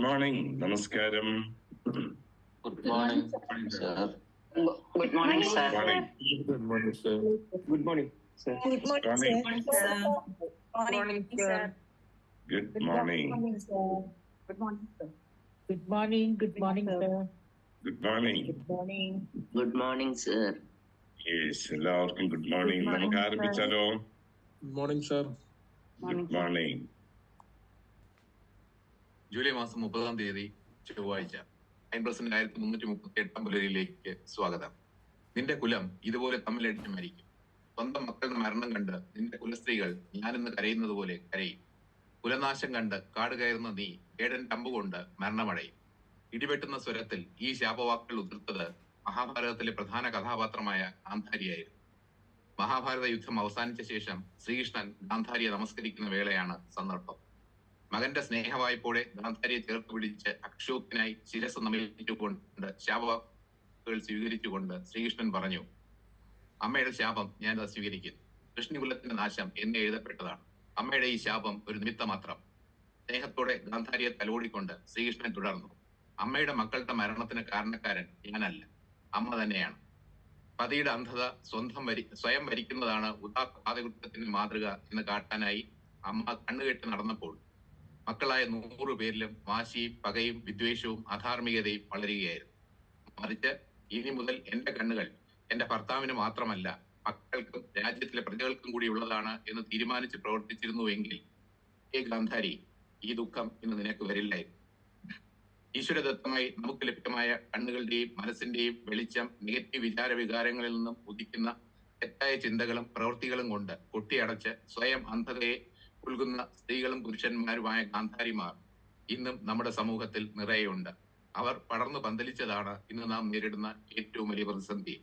Morning, നമസ്കാരം. Good morning sir. Good morning sir. Good morning sir. Good morning sir. Good morning sir. Good morning sir. Good morning sir. Good morning. Good morning, sir. Good morning. Good morning. Good morning sir. Yes, എല്ലാവർക്കും good morning. നമുക്ക് ആരംഭിച്ചാലോ? Good morning sir. Good morning. July മാസം 30-ാം തീയതി ചൊവ്വാഴ്ച 1338 പുലരിയിലേക്ക് സ്വാഗതം. നിന്റെ കുലം ഇതുപോലെ തമ്മിലടിച്ച് മരിക്കും. സ്വന്തം മക്കളുടെ മരണം കണ്ട് നിന്റെ കുലസ്ത്രീകൾ ഞാനെന്ന് കരയുന്നത് പോലെ കരയും. കുലനാശം കണ്ട് കാട് കയറുന്ന നീ ഏടൻ അമ്പുകൊണ്ട് മരണമടയും. ഇടിവെട്ടുന്ന സ്വരത്തിൽ ഈ ശാപവാക്കുകൾ ഉതിർത്തത് മഹാഭാരതത്തിലെ പ്രധാന കഥാപാത്രമായ ഗാന്ധാരിയായിരുന്നു. മഹാഭാരത യുദ്ധം അവസാനിച്ച ശേഷം ശ്രീകൃഷ്ണൻ ഗാന്ധാരിയെ നമസ്കരിക്കുന്ന വേളയാണ് സന്ദർഭം. മകന്റെ സ്നേഹവായ്പോടെ ഗാന്ധാരിയെ ചേർത്ത് പിടിച്ച് അക്ഷോഭ്യനായി ശിരസ് നമിച്ചുകൊണ്ട് ശാപവാക്കുകൾ സ്വീകരിച്ചുകൊണ്ട് ശ്രീകൃഷ്ണൻ പറഞ്ഞു, അമ്മയുടെ ശാപം ഞാൻ സ്വീകരിക്കുന്നു. കൃഷ്ണകുലത്തിന്റെ നാശം എന്നെ എഴുതപ്പെട്ടതാണ്. അമ്മയുടെ ഈ ശാപം ഒരു നിമിത്തം മാത്രം. സ്നേഹത്തോടെ ഗാന്ധാരിയെ തലോടിക്കൊണ്ട് ശ്രീകൃഷ്ണൻ തുടർന്നു, അമ്മയുടെ മക്കളുടെ മരണത്തിന് കാരണക്കാരൻ ഞാനല്ല, അമ്മ തന്നെയാണ്. പതിയുടെ അന്ധത സ്വയം വരിക്കുന്നതാണ് ഉദാത്ത മാതൃക എന്ന് കാട്ടാനായി അമ്മ കണ്ണുകെട്ടി നടന്നപ്പോൾ മക്കളായ 100 പേരിലും വാശിയും പകയും വിദ്വേഷവും അധാർമികതയും വളരുകയായിരുന്നു. മറിച്ച് ഇനി മുതൽ എന്റെ കണ്ണുകൾ എന്റെ ഭർത്താവിന് മാത്രമല്ല മക്കൾക്കും രാജ്യത്തിലെ പ്രജകൾക്കും കൂടി ഉള്ളതാണ് എന്ന് തീരുമാനിച്ച് പ്രവർത്തിച്ചിരുന്നുവെങ്കിൽ ഗാന്ധാരി, ഈ ദുഃഖം ഇന്ന് നിനക്ക് വരില്ലായിരുന്നു. ഈശ്വരദത്തമായി നമുക്ക് ലഭ്യമായ കണ്ണുകളുടെയും മനസ്സിന്റെയും വെളിച്ചം നെഗറ്റീവ് വികാരങ്ങളിൽ നിന്നും ഉദിക്കുന്ന തെറ്റായ ചിന്തകളും പ്രവൃത്തികളും കൊണ്ട് കൊട്ടിയടച്ച് സ്വയം അന്ധതയെ ഉൾകുന്ന സ്ത്രീകളും പുരുഷന്മാരുമായ ഗാന്ധാരിമാർ ഇന്നും നമ്മുടെ സമൂഹത്തിൽ നിറയെയുണ്ട്. അവർ പടർന്നു പന്തലിച്ചതാണ് ഇന്ന് നാം നേരിടുന്ന ഏറ്റവും വലിയ പ്രതിസന്ധി.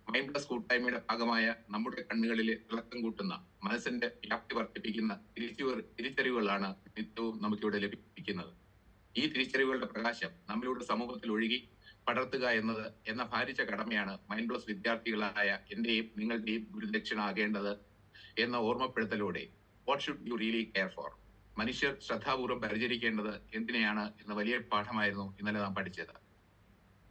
മൈൻഡ്ലെസ് കൂട്ടായ്മയുടെ ഭാഗമായ നമ്മുടെ കണ്ണുകളിലെ തിളക്കം കൂട്ടുന്ന മനസ്സിന്റെ വ്യാപ്തി വർദ്ധിപ്പിക്കുന്ന തിരിച്ചറിവുകളാണ് നിത്യവും നമുക്കിവിടെ ലഭിക്കുന്നത്. ഈ തിരിച്ചറിവുകളുടെ പ്രകാശം നമ്മളുടെ സമൂഹത്തിൽ ഒഴുകി പടർത്തുക എന്ന ഭാരിച്ച കടമയാണ് മൈൻഡ്ലെസ് വിദ്യാർത്ഥികളായ എന്റെയും നിങ്ങളുടെയും ഗുരുദക്ഷിണ ആകേണ്ടത് എന്ന ഓർമ്മപ്പെടുത്തലോടെ what should you really care for, മനുഷ്യർ ശ്രദ്ധാപൂർവ്വം പരിചരിക്കേണ്ടത് എന്തിനെയാണ് എന്ന വലിയ പാഠമായിരുന്നു ഇന്നലെ നാം പഠിച്ചത്.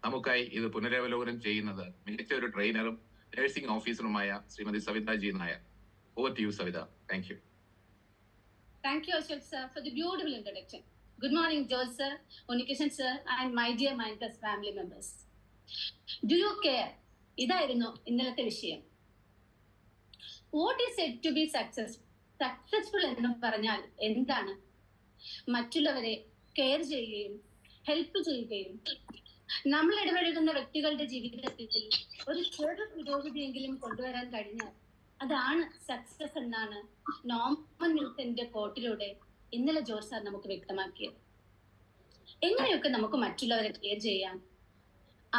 നമുക്കായി ഇത് പുനരവലോകനം ചെയ്യുന്നത് മികച്ച ഒരു ട്രെയിനറും നഴ്സിംഗ് ഓഫീസറുമായ Shrimati Savitha G Nair. Over to you Savitha. Thank you. Thank you, Ashok sir, for the beautiful introduction. Good morning, George sir, Unikishan sir, and my dear Mindplus family members. Do you care? ഇതായിരുന്നു ഇന്നലത്തെ വിഷയം. What is said to be successful? Successful എന്ന് പറഞ്ഞാൽ എന്താണ്? മറ്റുള്ളവരെ care ചെയ്യുകയും help ചെയ്യുകയും നമ്മൾ ഇടപഴകുന്ന വ്യക്തികളുടെ ജീവിതത്തിൽ ഒരു ചെറു പുരോഗതിയെങ്കിലും കൊണ്ടുവരാൻ കഴിഞ്ഞാൽ അതാണ് സക്സസ് എന്നാണ് നോർമൻ മിൽട്ടന്റെ കോട്ടിലൂടെ ഇന്നലെ ജോർജ് സാർ നമുക്ക് വ്യക്തമാക്കിയത്. എങ്ങനെയൊക്കെ നമുക്ക് മറ്റുള്ളവരെ കെയർ ചെയ്യാം?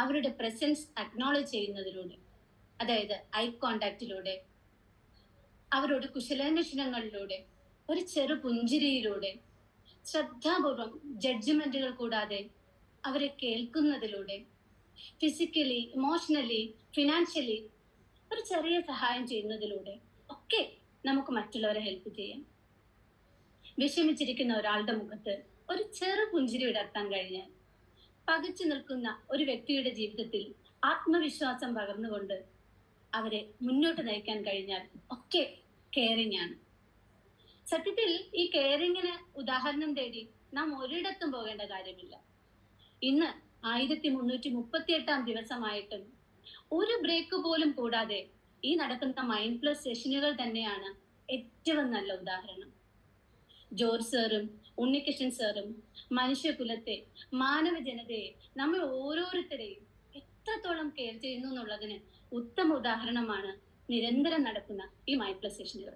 അവരുടെ പ്രസൻസ് അക്നോളജ് ചെയ്യുന്നതിലൂടെ, അതായത് ഐ കോണ്ടാക്റ്റിലൂടെ, അവരോട് കുശലാന്വേഷണങ്ങളിലൂടെ, ഒരു ചെറു പുഞ്ചിരിയിലൂടെ, ശ്രദ്ധാപൂർവം ജഡ്ജ്മെന്റുകൾ കൂടാതെ അവരെ കേൾക്കുന്നതിലൂടെ, ഫിസിക്കലി, ഇമോഷണലി, ഫിനാൻഷ്യലി ഒരു ചെറിയ സഹായം ചെയ്യുന്നതിലൂടെ ഒക്കെ നമുക്ക് മറ്റുള്ളവരെ ഹെൽപ്പ് ചെയ്യാം. വിഷമിച്ചിരിക്കുന്ന ഒരാളുടെ മുഖത്ത് ഒരു ചെറു പുഞ്ചിരി വിടർത്താൻ കഴിഞ്ഞാൽ, പകച്ചു നിൽക്കുന്ന ഒരു വ്യക്തിയുടെ ജീവിതത്തിൽ ആത്മവിശ്വാസം പകർന്നുകൊണ്ട് അവരെ മുന്നോട്ട് നയിക്കാൻ കഴിഞ്ഞാൽ ഒക്കെ കെയറിംഗ് ആണ്. സത്യത്തിൽ ഈ കെയറിങ്ങിന് ഉദാഹരണം തേടി നാം ഒരിടത്തും പോകേണ്ട കാര്യമില്ല. ഇന്ന് 1338 ദിവസമായിട്ടും ഒരു ബ്രേക്ക് പോലും കൂടാതെ ഈ നടക്കുന്ന മൈൻഡ് പ്ലസ് സെഷനുകൾ തന്നെയാണ് ഏറ്റവും നല്ല ഉദാഹരണം. ജോർജ് സാറും ഉണ്ണികൃഷ്ണൻ സാറും മനുഷ്യകുലത്തെ, മാനവ ജനതയെ, നമ്മൾ ഓരോരുത്തരെയും എത്രത്തോളം കെയർ ചെയ്യുന്നു എന്നുള്ളതിന് ഉത്തമ ഉദാഹരണമാണ് നിരന്തരം നടക്കുന്ന ഈ മൈൻഡ് പ്ലസ് സെഷനുകൾ.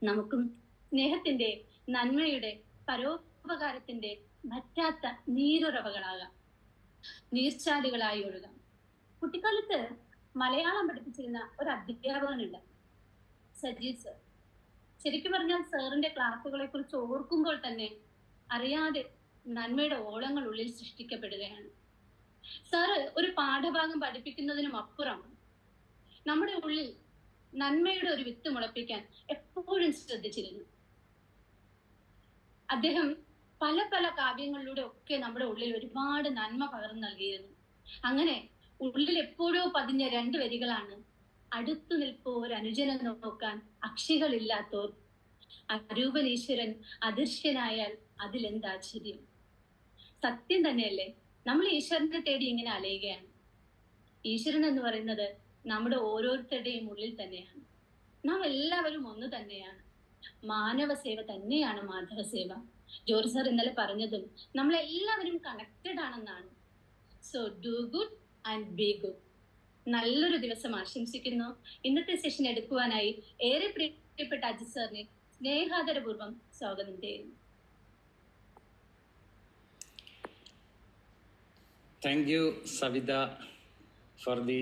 നമുക്കും സ്നേഹത്തിന്റെ, നന്മയുടെ, പരോപകാരത്തിന്റെ പറ്റാത്ത നീരുറവകളാകാം, നീർച്ചാലുകളായി ഒഴുകാം. കുട്ടിക്കാലത്ത് മലയാളം പഠിപ്പിച്ചിരുന്ന ഒരു അധ്യാപകനുണ്ട്, സജീവ് സർ. ശരിക്കും പറഞ്ഞാൽ സാറിന്റെ ക്ലാസ്സുകളെ കുറിച്ച് ഓർക്കുമ്പോൾ തന്നെ അറിയാതെ നന്മയുടെ ഓളങ്ങൾ ഉള്ളിൽ സൃഷ്ടിക്കപ്പെടുകയാണ്. സാറ് ഒരു പാഠഭാഗം പഠിപ്പിക്കുന്നതിനും അപ്പുറം നമ്മുടെ ഉള്ളിൽ നന്മയുടെ ഒരു വിത്ത് മുളപ്പിക്കാൻ എപ്പോഴും ശ്രദ്ധിച്ചിരുന്നു. അദ്ദേഹം പല പല കാവ്യങ്ങളിലൂടെ ഒക്കെ നമ്മുടെ ഉള്ളിൽ ഒരുപാട് നന്മ പകർന്നു നൽകിയിരുന്നു. അങ്ങനെ ഉള്ളിൽ എപ്പോഴോ പതിഞ്ഞ 2 വരികളാണ്: അടുത്തു നിൽപ്പോർ അനുജനെ നോക്കാൻ അക്ഷികളില്ലാത്തോർ, അരൂപനീശ്വരൻ അദൃശ്യനായാൽ അതിലെന്താശ്ചര്യം. സത്യം തന്നെയല്ലേ? നമ്മൾ ഈശ്വരനെ തേടി ഇങ്ങനെ അലയുകയാണ്. ഈശ്വരൻ എന്ന് പറയുന്നത് നമ്മുടെ ഓരോരുത്തരുടെയും ഉള്ളിൽ തന്നെയാണ്. നാം എല്ലാവരും ഒന്ന് തന്നെയാണ്. മാനവ സേവ തന്നെയാണ് മാധവ സേവ. ജോർജ് സാർ ഇന്നലെ പറഞ്ഞതും നമ്മളെല്ലാവരും കണക്റ്റഡ് ആണെന്നാണ്. So do good and B good. നല്ലൊരു ദിവസം ആശംസിക്കുന്നു. ഇന്നത്തെ സെഷൻ എടുക്കുവാനായി ഏറെ പ്രിയപ്പെട്ട അജിത് സാറിനെ സ്നേഹാദരപൂർവ്വം സ്വാഗതം ചെയ്യുന്നു. Thank you, Savita, for the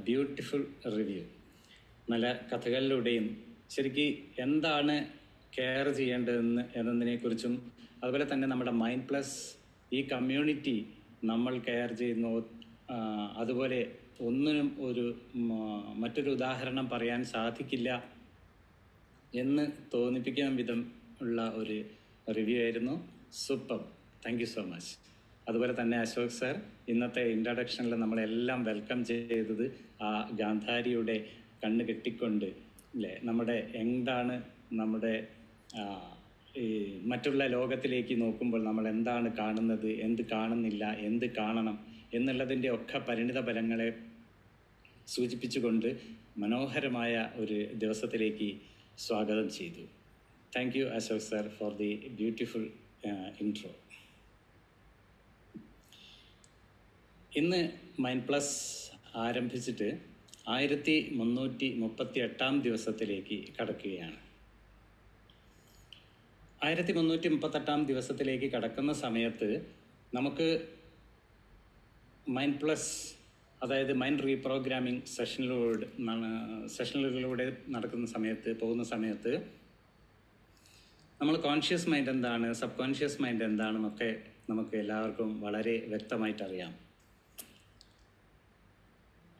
beautiful review. നല്ല കഥകളിലൂടെയും ശരിക്കും എന്താണ് കെയർ ചെയ്യേണ്ടതെന്ന് എന്നതിനെക്കുറിച്ചും അതുപോലെ തന്നെ നമ്മുടെ മൈൻഡ് പ്ലസ് ഈ കമ്മ്യൂണിറ്റി നമ്മൾ കെയർ ചെയ്യുന്നു. അതുപോലെ ഒന്നിനും മറ്റൊരു ഉദാഹരണം പറയാൻ സാധിക്കില്ല എന്ന് തോന്നിപ്പിക്കുന്ന വിധം ഉള്ള ഒരു റിവ്യൂ ആയിരുന്നു. Super, thank you so much. അതുപോലെ തന്നെ അശോക് സാർ ഇന്നത്തെ ഇൻട്രഡക്ഷനിൽ നമ്മളെല്ലാം വെൽക്കം ചെയ്തത് ആ ഗാന്ധാരിയുടെ കണ്ണ് കെട്ടിക്കൊണ്ട് അല്ലേ, നമ്മുടെ എന്താണ് നമ്മുടെ ഈ മറ്റുള്ള ലോകത്തിലേക്ക് നോക്കുമ്പോൾ നമ്മൾ എന്താണ് കാണുന്നത്, എന്ത് കാണുന്നില്ല, എന്ത് കാണണം എന്നുള്ളതിൻ്റെ ഒക്കെ പരിണിത ഫലങ്ങളെ സൂചിപ്പിച്ചുകൊണ്ട് മനോഹരമായ ഒരു ദിവസത്തിലേക്ക് സ്വാഗതം ചെയ്തു. Thank you Ashok sir for the beautiful intro. ഇന്ന് മൈൻഡ് പ്ലസ് ആരംഭിച്ചിട്ട് 1338 ദിവസത്തിലേക്ക് കടക്കുകയാണ്. 1338 ദിവസത്തിലേക്ക് കടക്കുന്ന സമയത്ത് നമുക്ക് മൈൻഡ് പ്ലസ്, അതായത് മൈൻഡ് റീപ്രോഗ്രാമിംഗ് സെഷനുകളിലൂടെ പോകുന്ന സമയത്ത് നമ്മൾ കോൺഷ്യസ് മൈൻഡ് എന്താണ്, സബ് കോൺഷ്യസ് മൈൻഡ് എന്താണെന്നൊക്കെ നമുക്ക് എല്ലാവർക്കും വളരെ വ്യക്തമായിട്ടറിയാം.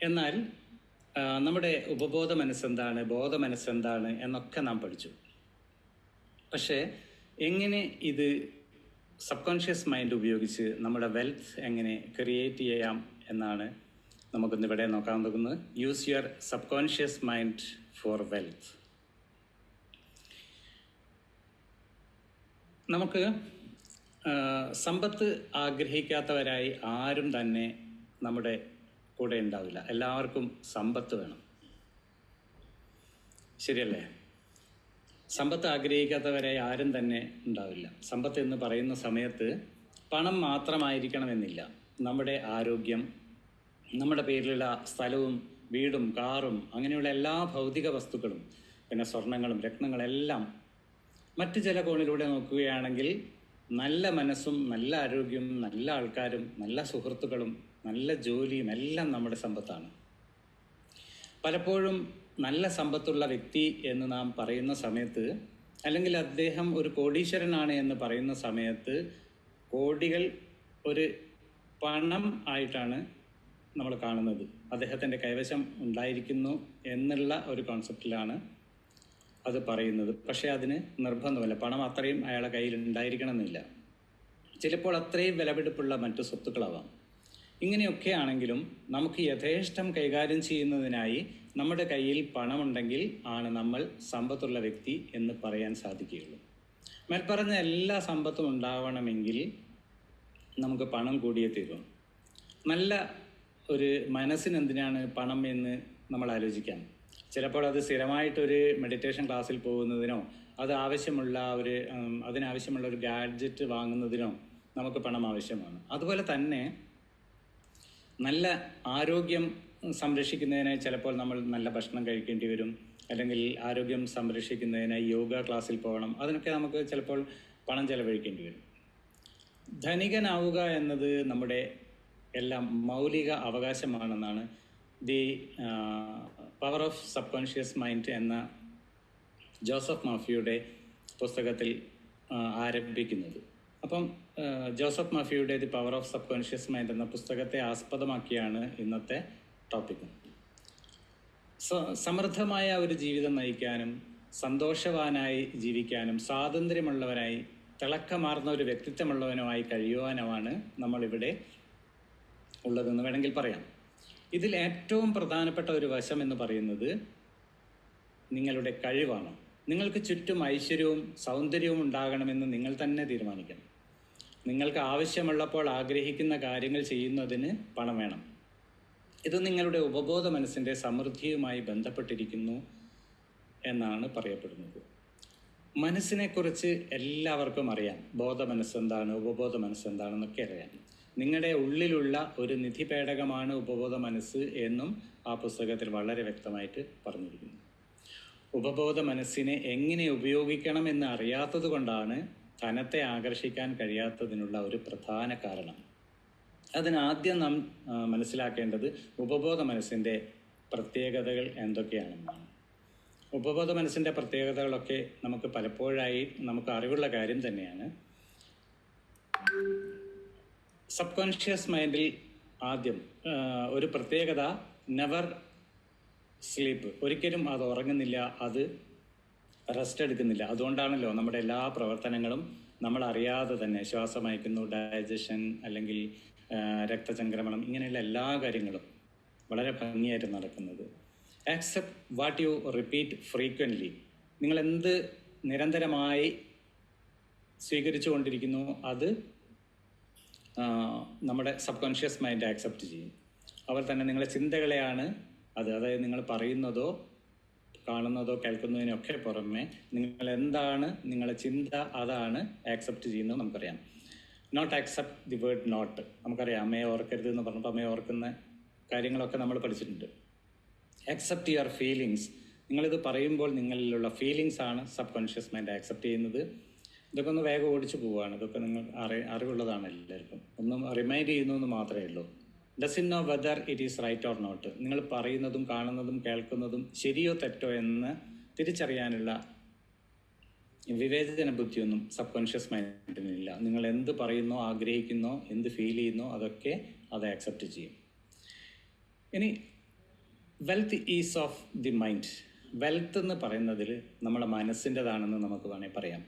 എന്നാൽ നമ്മുടെ ഉപബോധ മനസ്സെന്താണ്, ബോധ മനസ്സെന്താണ് എന്നൊക്കെ നാം പഠിച്ചു. പക്ഷേ എങ്ങനെ ഇത് സബ് കോൺഷ്യസ് മൈൻഡ് ഉപയോഗിച്ച് നമ്മുടെ വെൽത്ത് എങ്ങനെ ക്രിയേറ്റ് ചെയ്യാം എന്നാണ് നമുക്കിന്നിവിടെ നോക്കാൻ പോകുന്നത്. Use your subconscious mind for wealth. നമുക്ക് സമ്പത്ത് ആഗ്രഹിക്കാത്തവരായി ആരും തന്നെ നമ്മുടെ കൂടെ ഉണ്ടാവില്ല. എല്ലാവർക്കും സമ്പത്ത് വേണം, ശരിയല്ലേ? സമ്പത്ത് ആഗ്രഹിക്കാത്തവരായി ആരും തന്നെ ഉണ്ടാവില്ല. സമ്പത്ത് എന്ന് പറയുന്ന സമയത്ത് പണം മാത്രമായിരിക്കണമെന്നില്ല. നമ്മുടെ ആരോഗ്യം, നമ്മുടെ പേരിലുള്ള സ്ഥലവും വീടും കാറും അങ്ങനെയുള്ള എല്ലാ ഭൗതിക വസ്തുക്കളും, പിന്നെ സ്വർണങ്ങളും രത്നങ്ങളെല്ലാം മറ്റു ചില കോണിലൂടെ നോക്കുകയാണെങ്കിൽ നല്ല മനസ്സും നല്ല ആരോഗ്യവും നല്ല ആൾക്കാരും നല്ല സുഹൃത്തുക്കളും നല്ല ജോലിയും എല്ലാം നമ്മുടെ സമ്പത്താണ്. പലപ്പോഴും നല്ല സമ്പത്തുള്ള വ്യക്തി എന്ന് നാം പറയുന്ന സമയത്ത്, അല്ലെങ്കിൽ അദ്ദേഹം ഒരു കോടീശ്വരനാണ് എന്ന് പറയുന്ന സമയത്ത്, കോടികൾ ഒരു പണം ആയിട്ടാണ് നമ്മൾ കാണുന്നത്. അദ്ദേഹത്തിൻ്റെ കൈവശം ഉണ്ടായിരിക്കുന്നു എന്നുള്ള ഒരു കോൺസെപ്റ്റിലാണ് അത് പറയുന്നത്. പക്ഷേ അതിന് നിർബന്ധമല്ല. പണം അത്രയും അയാളുടെ കയ്യിൽ ഉണ്ടായിരിക്കണമെന്നില്ല. ചിലപ്പോൾ അത്രയും വിലപിടിപ്പുള്ള മറ്റു സ്വത്തുക്കളാവാം. ഇങ്ങനെയൊക്കെ ആണെങ്കിലും നമുക്ക് യഥേഷ്ടം കൈകാര്യം ചെയ്യുന്നതിനായി നമ്മുടെ കയ്യിൽ പണമുണ്ടെങ്കിൽ ആണ് നമ്മൾ സമ്പത്തുള്ള വ്യക്തി എന്ന് പറയാൻ സാധിക്കുകയുള്ളൂ. മേൽപ്പറഞ്ഞ എല്ലാ സമ്പത്തും ഉണ്ടാവണമെങ്കിൽ നമുക്ക് പണം കൂടിയേ തീരും. നല്ല ഒരു മനസ്സിനെന്തിനാണ് പണം എന്ന് നമ്മൾ ആലോചിക്കാം. ചിലപ്പോൾ അത് സ്ഥിരമായിട്ടൊരു മെഡിറ്റേഷൻ ക്ലാസ്സിൽ പോകുന്നതിനോ അതിനാവശ്യമുള്ള ഒരു ഗാഡ്ജറ്റ് വാങ്ങുന്നതിനോ നമുക്ക് പണം ആവശ്യമാണ്. അതുപോലെ തന്നെ നല്ല ആരോഗ്യം സംരക്ഷിക്കുന്നതിനായി ചിലപ്പോൾ നമ്മൾ നല്ല ഭക്ഷണം കഴിക്കേണ്ടി വരും, അല്ലെങ്കിൽ ആരോഗ്യം സംരക്ഷിക്കുന്നതിനായി യോഗ ക്ലാസ്സിൽ പോകണം. അതിനൊക്കെ നമുക്ക് ചിലപ്പോൾ പണം ചെലവഴിക്കേണ്ടി വരും. ധനികനാവുക എന്നത് നമ്മുടെ എല്ലാം മൗലിക അവകാശമാണെന്നാണ് the power of subconscious mind എന്ന ജോസഫ് മാഫിയുടെ പുസ്തകത്തിൽ ആരംഭിക്കുന്നത്. അപ്പം ജോസഫ് മാഫിയുടെ the power of subconscious mind എന്ന പുസ്തകത്തെ ആസ്പദമാക്കിയാണ് ഇന്നത്തെ ടോപ്പിക്. സമൃദ്ധമായ ഒരു ജീവിതം നയിക്കാനും സന്തോഷവാനായി ജീവിക്കാനും സ്വാതന്ത്ര്യമുള്ളവരായി തിളക്കമാർന്ന ഒരു വ്യക്തിത്വമുള്ളവനുമായി കഴിയുവാനുമാണ് നമ്മളിവിടെ ഉള്ളതെന്ന് വേണമെങ്കിൽ പറയാം. ഇതിൽ ഏറ്റവും പ്രധാനപ്പെട്ട ഒരു വശം എന്ന് പറയുന്നത് നിങ്ങളുടെ കഴിവാണ്. നിങ്ങൾക്ക് ചുറ്റും ഐശ്വര്യവും സൗന്ദര്യവും ഉണ്ടാകണമെന്ന് നിങ്ങൾ തന്നെ തീരുമാനിക്കണം. നിങ്ങൾക്ക് ആവശ്യമുള്ളപ്പോൾ ആഗ്രഹിക്കുന്ന കാര്യങ്ങൾ ചെയ്യുന്നതിന് പണം വേണം. ഇത് നിങ്ങളുടെ ഉപബോധ മനസ്സിൻ്റെ സമൃദ്ധിയുമായി ബന്ധപ്പെട്ടിരിക്കുന്നു എന്നാണ് പറയപ്പെടുന്നത്. മനസ്സിനെക്കുറിച്ച് എല്ലാവർക്കും അറിയാം. ബോധ മനസ്സെന്താണ്, ഉപബോധ മനസ്സെന്താണെന്നൊക്കെ അറിയാം. നിങ്ങളുടെ ഉള്ളിലുള്ള ഒരു നിധിപേടകമാണ് ഉപബോധ മനസ്സ് എന്നും ആ പുസ്തകത്തിൽ വളരെ വ്യക്തമായിട്ട് പറഞ്ഞിരിക്കുന്നു. ഉപബോധ മനസ്സിനെ എങ്ങനെ ഉപയോഗിക്കണമെന്ന് അറിയാത്തത് കൊണ്ടാണ് ധനത്തെ ആകർഷിക്കാൻ കഴിയാത്തതിനുള്ള ഒരു പ്രധാന കാരണം. അതിനാദ്യം നാം മനസ്സിലാക്കേണ്ടത് ഉപബോധ മനസ്സിൻ്റെ പ്രത്യേകതകൾ എന്തൊക്കെയാണെന്നാണ്. ഉപബോധ മനസ്സിൻ്റെ പ്രത്യേകതകളൊക്കെ നമുക്ക് പലപ്പോഴായി നമുക്ക് അറിവുള്ള കാര്യം തന്നെയാണ്. സബ് കോൺഷ്യസ് മൈൻഡിൽ ആദ്യം ഒരു പ്രത്യേകത നെവർ സ്ലീപ്പ്, ഒരിക്കലും അത് ഉറങ്ങുന്നില്ല, അത് റെസ്റ്റ് എടുക്കുന്നില്ല. അതുകൊണ്ടാണല്ലോ നമ്മുടെ എല്ലാ പ്രവർത്തനങ്ങളും നമ്മൾ അറിയാതെ തന്നെ ശ്വാസം അയക്കുന്നു, ഡൈജഷൻ അല്ലെങ്കിൽ രക്തചംക്രമണം, ഇങ്ങനെയുള്ള എല്ലാ കാര്യങ്ങളും വളരെ ഭംഗിയായിട്ട് നടക്കുന്നത്. Accept what you repeat frequently. നിങ്ങൾ എന്ത് നിരന്തരമായി സ്വീകരിച്ചു കൊണ്ടിരിക്കുന്നു അത് നമ്മുടെ സബ് കോൺഷ്യസ് മൈൻഡ് ആക്സെപ്റ്റ് ചെയ്യും. അതുപോലെ തന്നെ നിങ്ങളുടെ ചിന്തകളെയാണ് അതായത് നിങ്ങൾ പറയുന്നതോ കാണുന്നതോ കേൾക്കുന്നതിനൊക്കെ പുറമെ നിങ്ങൾ എന്താണ് നിങ്ങളുടെ ചിന്ത അതാണ് ആക്സെപ്റ്റ് ചെയ്യുന്നത് നമുക്കറിയാം. Not accept the word not. നമുക്കറിയാം അമ്മയെ ഓർക്കരുത് എന്ന് പറഞ്ഞപ്പോൾ അമ്മയെ ഓർക്കുന്ന കാര്യങ്ങളൊക്കെ നമ്മൾ പഠിച്ചിട്ടുണ്ട്. Accept your feelings. നിങ്ങളിത് പറയുമ്പോൾ നിങ്ങളിലുള്ള ഫീലിങ്സ് ആണ് സബ് കോൺഷ്യസ് മൈൻഡ് ആക്സെപ്റ്റ് ചെയ്യുന്നത്. ഇതൊക്കെ ഒന്ന് വേഗം ഓടിച്ചു പോവുകയാണ്. ഇതൊക്കെ നിങ്ങൾ അറിവുള്ളതാണ് എല്ലാവർക്കും. ഒന്നും റിമൈൻഡ് ചെയ്യുന്നു എന്ന് മാത്രമേ ഉള്ളൂ. Doesn't know whether it is right or not. നിങ്ങൾ പറയുന്നതും കാണുന്നതും കേൾക്കുന്നതും ശരിയോ തെറ്റോ എന്ന് തിരിച്ചറിയാനുള്ള വിവേചന ബുദ്ധിയൊന്നും സബ് കോൺഷ്യസ് മൈൻഡിനില്ല. നിങ്ങൾ എന്ത് പറയുന്നോ, ആഗ്രഹിക്കുന്നോ, എന്ത് ഫീൽ ചെയ്യുന്നോ അതൊക്കെ അത് ആക്സെപ്റ്റ് ചെയ്യും. ഇനി wealth is of the mind. Wealth എന്ന് പറയുന്നതിൽ നമ്മുടെ മനസ്സിൻ്റെതാണെന്ന് നമുക്ക് വേണമെങ്കിൽ പറയാം.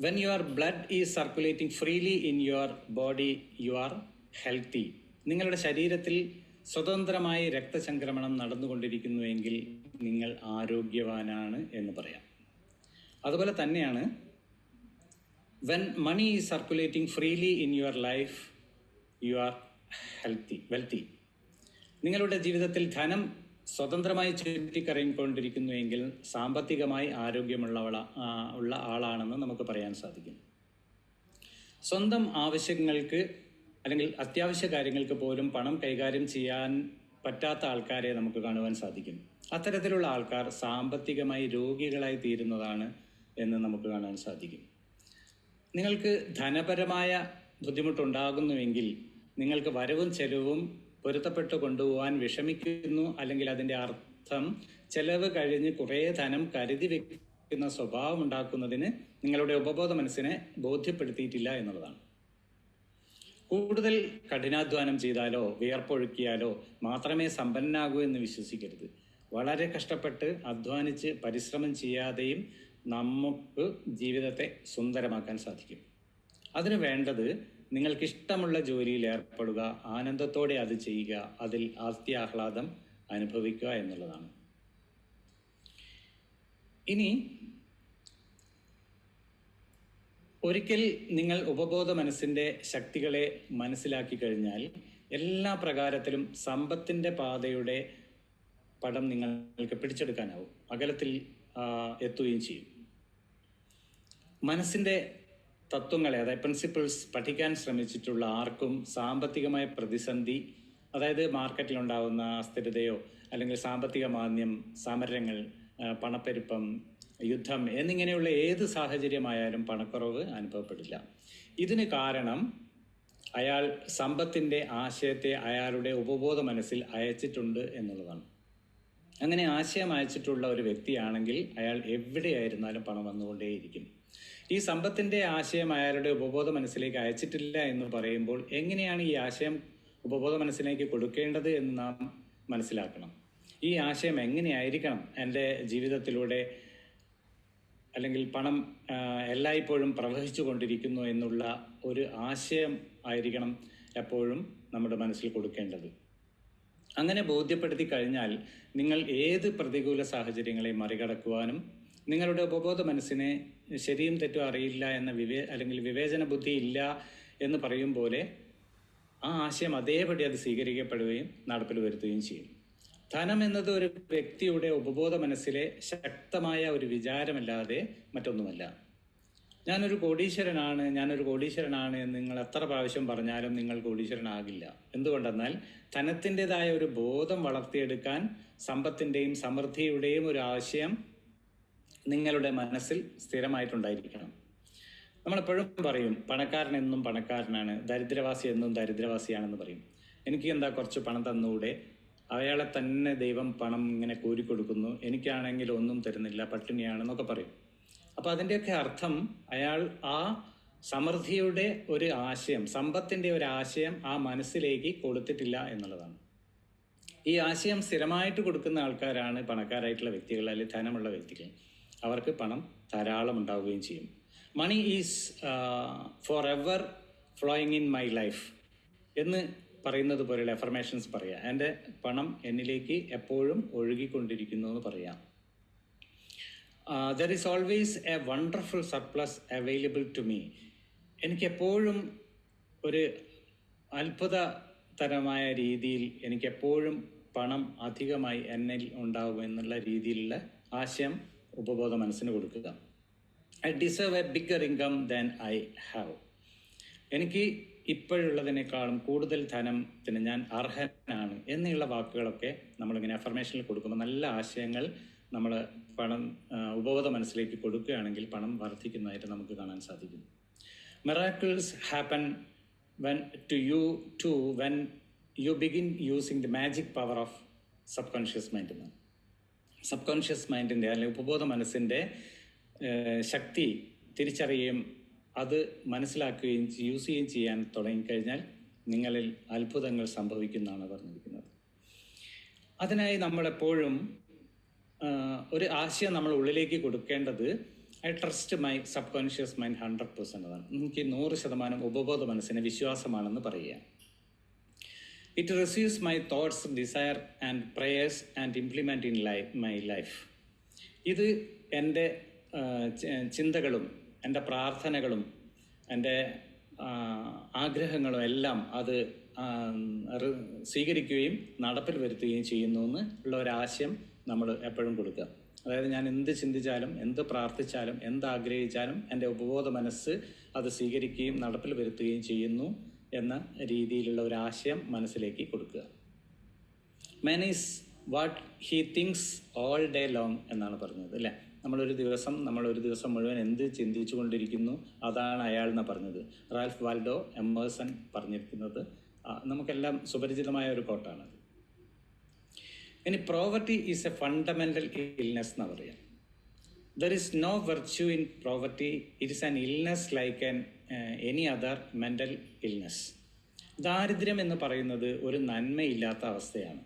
When your blood is circulating freely in your body, you are healthy. നിങ്ങളുടെ ശരീരത്തിൽ സ്വതന്ത്രമായി രക്തചംക്രമണം നടന്നുകൊണ്ടിരിക്കുന്നുവെങ്കിൽ നിങ്ങൾ ആരോഗ്യവാനാണ് എന്ന് പറയാം. അതുപോലെ തന്നെയാണ് when money is circulating freely in your life, you are wealthy. നിങ്ങളുടെ ജീവിതത്തിൽ ധനം സ്വതന്ത്രമായി ചുറ്റിക്കറങ്ങിക്കൊണ്ടിരിക്കുന്നുവെങ്കിൽ സാമ്പത്തികമായി ഉള്ള ആളാണെന്ന് നമുക്ക് പറയാൻ സാധിക്കും. സ്വന്തം ആവശ്യങ്ങൾക്ക് അല്ലെങ്കിൽ അത്യാവശ്യ കാര്യങ്ങൾക്ക് പോലും പണം കൈകാര്യം ചെയ്യാൻ പറ്റാത്ത ആൾക്കാരെ നമുക്ക് കാണുവാൻ സാധിക്കും. അത്തരത്തിലുള്ള ആൾക്കാർ സാമ്പത്തികമായി രോഗികളായി തീരുന്നതാണ് എന്ന് നമുക്ക് കാണാൻ സാധിക്കും. നിങ്ങൾക്ക് ധനപരമായ ബുദ്ധിമുട്ടുണ്ടാകുന്നുവെങ്കിൽ നിങ്ങൾക്ക് വരവും ചെലവും പൊരുത്തപ്പെട്ട് കൊണ്ടുപോകാൻ വിഷമിക്കുന്നു, അല്ലെങ്കിൽ അതിൻ്റെ അർത്ഥം ചെലവ് കഴിഞ്ഞ് കുറേ ധനം കരുതി വെക്കുന്ന സ്വഭാവം ഉണ്ടാക്കുന്നതിന് നിങ്ങളുടെ ഉപബോധ മനസ്സിനെ ബോധ്യപ്പെടുത്തിയിട്ടില്ല എന്നുള്ളതാണ്. കൂടുതൽ കഠിനാധ്വാനം ചെയ്താലോ വിയർപ്പൊഴുക്കിയാലോ മാത്രമേ സമ്പന്നനാകൂ എന്ന് വിശ്വസിക്കരുത്. വളരെ കഷ്ടപ്പെട്ട് അധ്വാനിച്ച് പരിശ്രമം ചെയ്യാതെയും നമുക്ക് ജീവിതത്തെ സുന്ദരമാക്കാൻ സാധിക്കും. അതിന് വേണ്ടത് നിങ്ങൾക്കിഷ്ടമുള്ള ജോലിയിൽ ഏർപ്പെടുക, ആനന്ദത്തോടെ അത് ചെയ്യുക, അതിൽ ആത്യാഹ്ലാദം അനുഭവിക്കുക എന്നുള്ളതാണ്. ഇനി ഒരിക്കൽ നിങ്ങൾ ഉപബോധ മനസ്സിൻ്റെ ശക്തികളെ മനസ്സിലാക്കി കഴിഞ്ഞാൽ എല്ലാ പ്രകാരത്തിലും സമ്പത്തിൻ്റെ പാതയുടെ പടം നിങ്ങൾക്ക് പിടിച്ചെടുക്കാനാവും, അകലത്തിൽ എത്തുകയും ചെയ്യും. മനസ്സിൻ്റെ തത്വങ്ങളെ, അതായത് പ്രിൻസിപ്പിൾസ് പഠിക്കാൻ ശ്രമിച്ചിട്ടുള്ള ആർക്കും സാമ്പത്തികമായ പ്രതിസന്ധി, അതായത് മാർക്കറ്റിലുണ്ടാകുന്ന അസ്ഥിരതയോ അല്ലെങ്കിൽ സാമ്പത്തിക മാന്ദ്യം, സമരങ്ങൾ, പണപ്പെരുപ്പം, യുദ്ധം എന്നിങ്ങനെയുള്ള ഏത് സാഹചര്യമായാലും പണക്കുറവ് അനുഭവപ്പെടില്ല. ഇതിന് കാരണം അയാൾ സമ്പത്തിൻ്റെ ആശയത്തെ അയാളുടെ ഉപബോധ മനസ്സിൽ അയച്ചിട്ടുണ്ട് എന്നുള്ളതാണ്. അങ്ങനെ ആശയം അയച്ചിട്ടുള്ള ഒരു വ്യക്തിയാണെങ്കിൽ അയാൾ എവിടെയായിരുന്നാലും പണം വന്നുകൊണ്ടേയിരിക്കും. ഈ സമ്പത്തിൻ്റെ ആശയം അയാളുടെ ഉപബോധ മനസ്സിലേക്ക് അയച്ചിട്ടില്ല എന്ന് പറയുമ്പോൾ എങ്ങനെയാണ് ഈ ആശയം ഉപബോധ മനസ്സിലേക്ക് കൊടുക്കേണ്ടത് എന്ന് നാം മനസ്സിലാക്കണം. ഈ ആശയം എങ്ങനെയായിരിക്കണം എൻ്റെ ജീവിതത്തിലൂടെ അല്ലെങ്കിൽ പണം എല്ലായ്പ്പോഴും പ്രവഹിച്ചു കൊണ്ടിരിക്കുന്നു എന്നുള്ള ഒരു ആശയം ആയിരിക്കണം എപ്പോഴും നമ്മുടെ മനസ്സിൽ കൊടുക്കേണ്ടത്. അങ്ങനെ ബോധ്യപ്പെടുത്തി കഴിഞ്ഞാൽ നിങ്ങൾ ഏത് പ്രതികൂല സാഹചര്യങ്ങളെയും മറികടക്കുവാനും നിങ്ങളുടെ ഉപബോധ മനസ്സിനെ ശരിയും തെറ്റും അറിയില്ല എന്ന അല്ലെങ്കിൽ വിവേചന ബുദ്ധി ഇല്ല എന്ന് പറയും പോലെ ആ ആശയം അതേപടി അത് സ്വീകരിക്കപ്പെടുകയും നടപ്പിൽ വരുത്തുകയും ചെയ്യും. ധനം എന്നത് ഒരു വ്യക്തിയുടെ ഉപബോധ മനസ്സിലെ ശക്തമായ ഒരു വിചാരമല്ലാതെ മറ്റൊന്നുമല്ല. ഞാനൊരു കോടീശ്വരനാണ് എന്ന് നിങ്ങൾ എത്ര പ്രാവശ്യം പറഞ്ഞാലും നിങ്ങൾ കോടീശ്വരനാകില്ല. എന്തുകൊണ്ടെന്നാൽ ധനത്തിൻ്റെതായ ഒരു ബോധം വളർത്തിയെടുക്കാൻ സമ്പത്തിൻ്റെയും സമൃദ്ധിയുടെയും ഒരു ആശയം നിങ്ങളുടെ മനസ്സിൽ സ്ഥിരമായിട്ടുണ്ടായിരിക്കണം. നമ്മളെപ്പോഴും പറയും പണക്കാരൻ എന്നും പണക്കാരനാണ്, ദരിദ്രവാസി എന്നും ദരിദ്രവാസിയാണെന്ന് പറയും. എനിക്ക് എന്താ കുറച്ച് പണം തന്നൂടെ, അയാളെ തന്നെ ദൈവം പണം ഇങ്ങനെ കോരിക്കൊടുക്കുന്നു, എനിക്കാണെങ്കിൽ ഒന്നും തരുന്നില്ല, പട്ടിണിയാണെന്നൊക്കെ പറയും. അപ്പോൾ അതിൻ്റെയൊക്കെ അർത്ഥം അയാൾ ആ സമൃദ്ധിയുടെ ഒരു ആശയം, സമ്പത്തിൻ്റെ ഒരു ആശയം ആ മനസ്സിലേക്ക് കൊടുത്തിട്ടില്ല എന്നുള്ളതാണ്. ഈ ആശയം സ്ഥിരമായിട്ട് കൊടുക്കുന്ന ആൾക്കാരാണ് പണക്കാരായിട്ടുള്ള വ്യക്തികൾ അല്ലെങ്കിൽ ധനമുള്ള വ്യക്തികൾ. അവർക്ക് പണം ധാരാളം ഉണ്ടാവുകയും ചെയ്യും. Money is forever flowing in my life എന്ന് പറയുന്നത് പോലെയുള്ള അഫർമേഷൻസ് പറയാം. എൻ്റെ പണം എന്നിലേക്ക് എപ്പോഴും ഒഴുകിക്കൊണ്ടിരിക്കുന്നു എന്ന് പറയാം. There is always a wonderful surplus available to me. എനിക്കെപ്പോഴും ഒരു അത്ഭുതതരമായ രീതിയിൽ എനിക്കെപ്പോഴും പണം അധികമായി എന്നിൽ ഉണ്ടാകും എന്നുള്ള രീതിയിലുള്ള ആശയം ഉപബോധ മനസ്സിന് കൊടുക്കുക. I deserve A bigger income than I have. എനിക്ക് ഇപ്പോഴുള്ളതിനേക്കാളും കൂടുതൽ ധനത്തിന് ഞാൻ അർഹനാണ് എന്നുള്ള വാക്കുകളൊക്കെ നമ്മളിങ്ങനെ അഫർമേഷനിൽ കൊടുക്കുമ്പോൾ നല്ല ആശയങ്ങൾ നമ്മൾ പണം ഉപബോധ മനസ്സിലേക്ക് കൊടുക്കുകയാണെങ്കിൽ പണം വർദ്ധിക്കുന്നതായിട്ട് നമുക്ക് കാണാൻ സാധിക്കും. Miracles happen when you begin using the magic power of subconscious mind. Subconscious മൈൻഡിൻ്റെ അല്ലെങ്കിൽ ഉപബോധ മനസ്സിൻ്റെ ശക്തി തിരിച്ചറിയുകയും അത് മനസ്സിലാക്കുകയും യൂസ് ചെയ്യുകയും ചെയ്യാൻ തുടങ്ങിക്കഴിഞ്ഞാൽ നിങ്ങളിൽ അത്ഭുതങ്ങൾ സംഭവിക്കുന്നതാണ് പറഞ്ഞിരിക്കുന്നത്. അതിനായി നമ്മളെപ്പോഴും ഒരു ആശയം നമ്മൾ ഉള്ളിലേക്ക് കൊടുക്കേണ്ടത് I trust my subconscious mind 100% ആണ്. എനിക്ക് 100% ഉപബോധ മനസ്സിന് വിശ്വാസമാണെന്ന് പറയുക. It receives my thoughts, desire and prayers and implement in my life. ഇത് എൻ്റെ ചിന്തകളും എൻ്റെ പ്രാർത്ഥനകളും എൻ്റെ ആഗ്രഹങ്ങളും എല്ലാം അത് സ്വീകരിക്കുകയും നടപ്പിൽ വരുത്തുകയും ചെയ്യുന്നു എന്നുള്ള ഒരാശയം നമ്മൾ എപ്പോഴും കൊടുക്കുക. അതായത് ഞാൻ എന്ത് ചിന്തിച്ചാലും എന്ത് പ്രാർത്ഥിച്ചാലും എന്താഗ്രഹിച്ചാലും എൻ്റെ ഉപബോധ മനസ്സ് അത് സ്വീകരിക്കുകയും നടപ്പിൽ വരുത്തുകയും ചെയ്യുന്നു എന്ന രീതിയിലുള്ള ഒരു ആശയം മനസ്സിലേക്ക് കൊടുക്കുക. Man is what he things all day long എന്നാണ് പറഞ്ഞത് അല്ലേ. നമ്മളൊരു ദിവസം മുഴുവൻ എന്ത് ചിന്തിച്ചു കൊണ്ടിരിക്കുന്നു അതാണ് അയാൾ എന്ന് പറഞ്ഞത്. റാൽഫ് വാൽഡോ എമേഴ്സൺ പറഞ്ഞിരിക്കുന്നത് നമുക്കെല്ലാം സുപരിചിതമായ ഒരു കോട്ടാണത്. ഇനി poverty is a fundamental illness എന്ന് പറയാം. There is no virtue in poverty. It is an illness like any other mental illness. ദാരിദ്ര്യം എന്ന് പറയുന്നത് ഒരു നന്മയില്ലാത്ത അവസ്ഥയാണ്.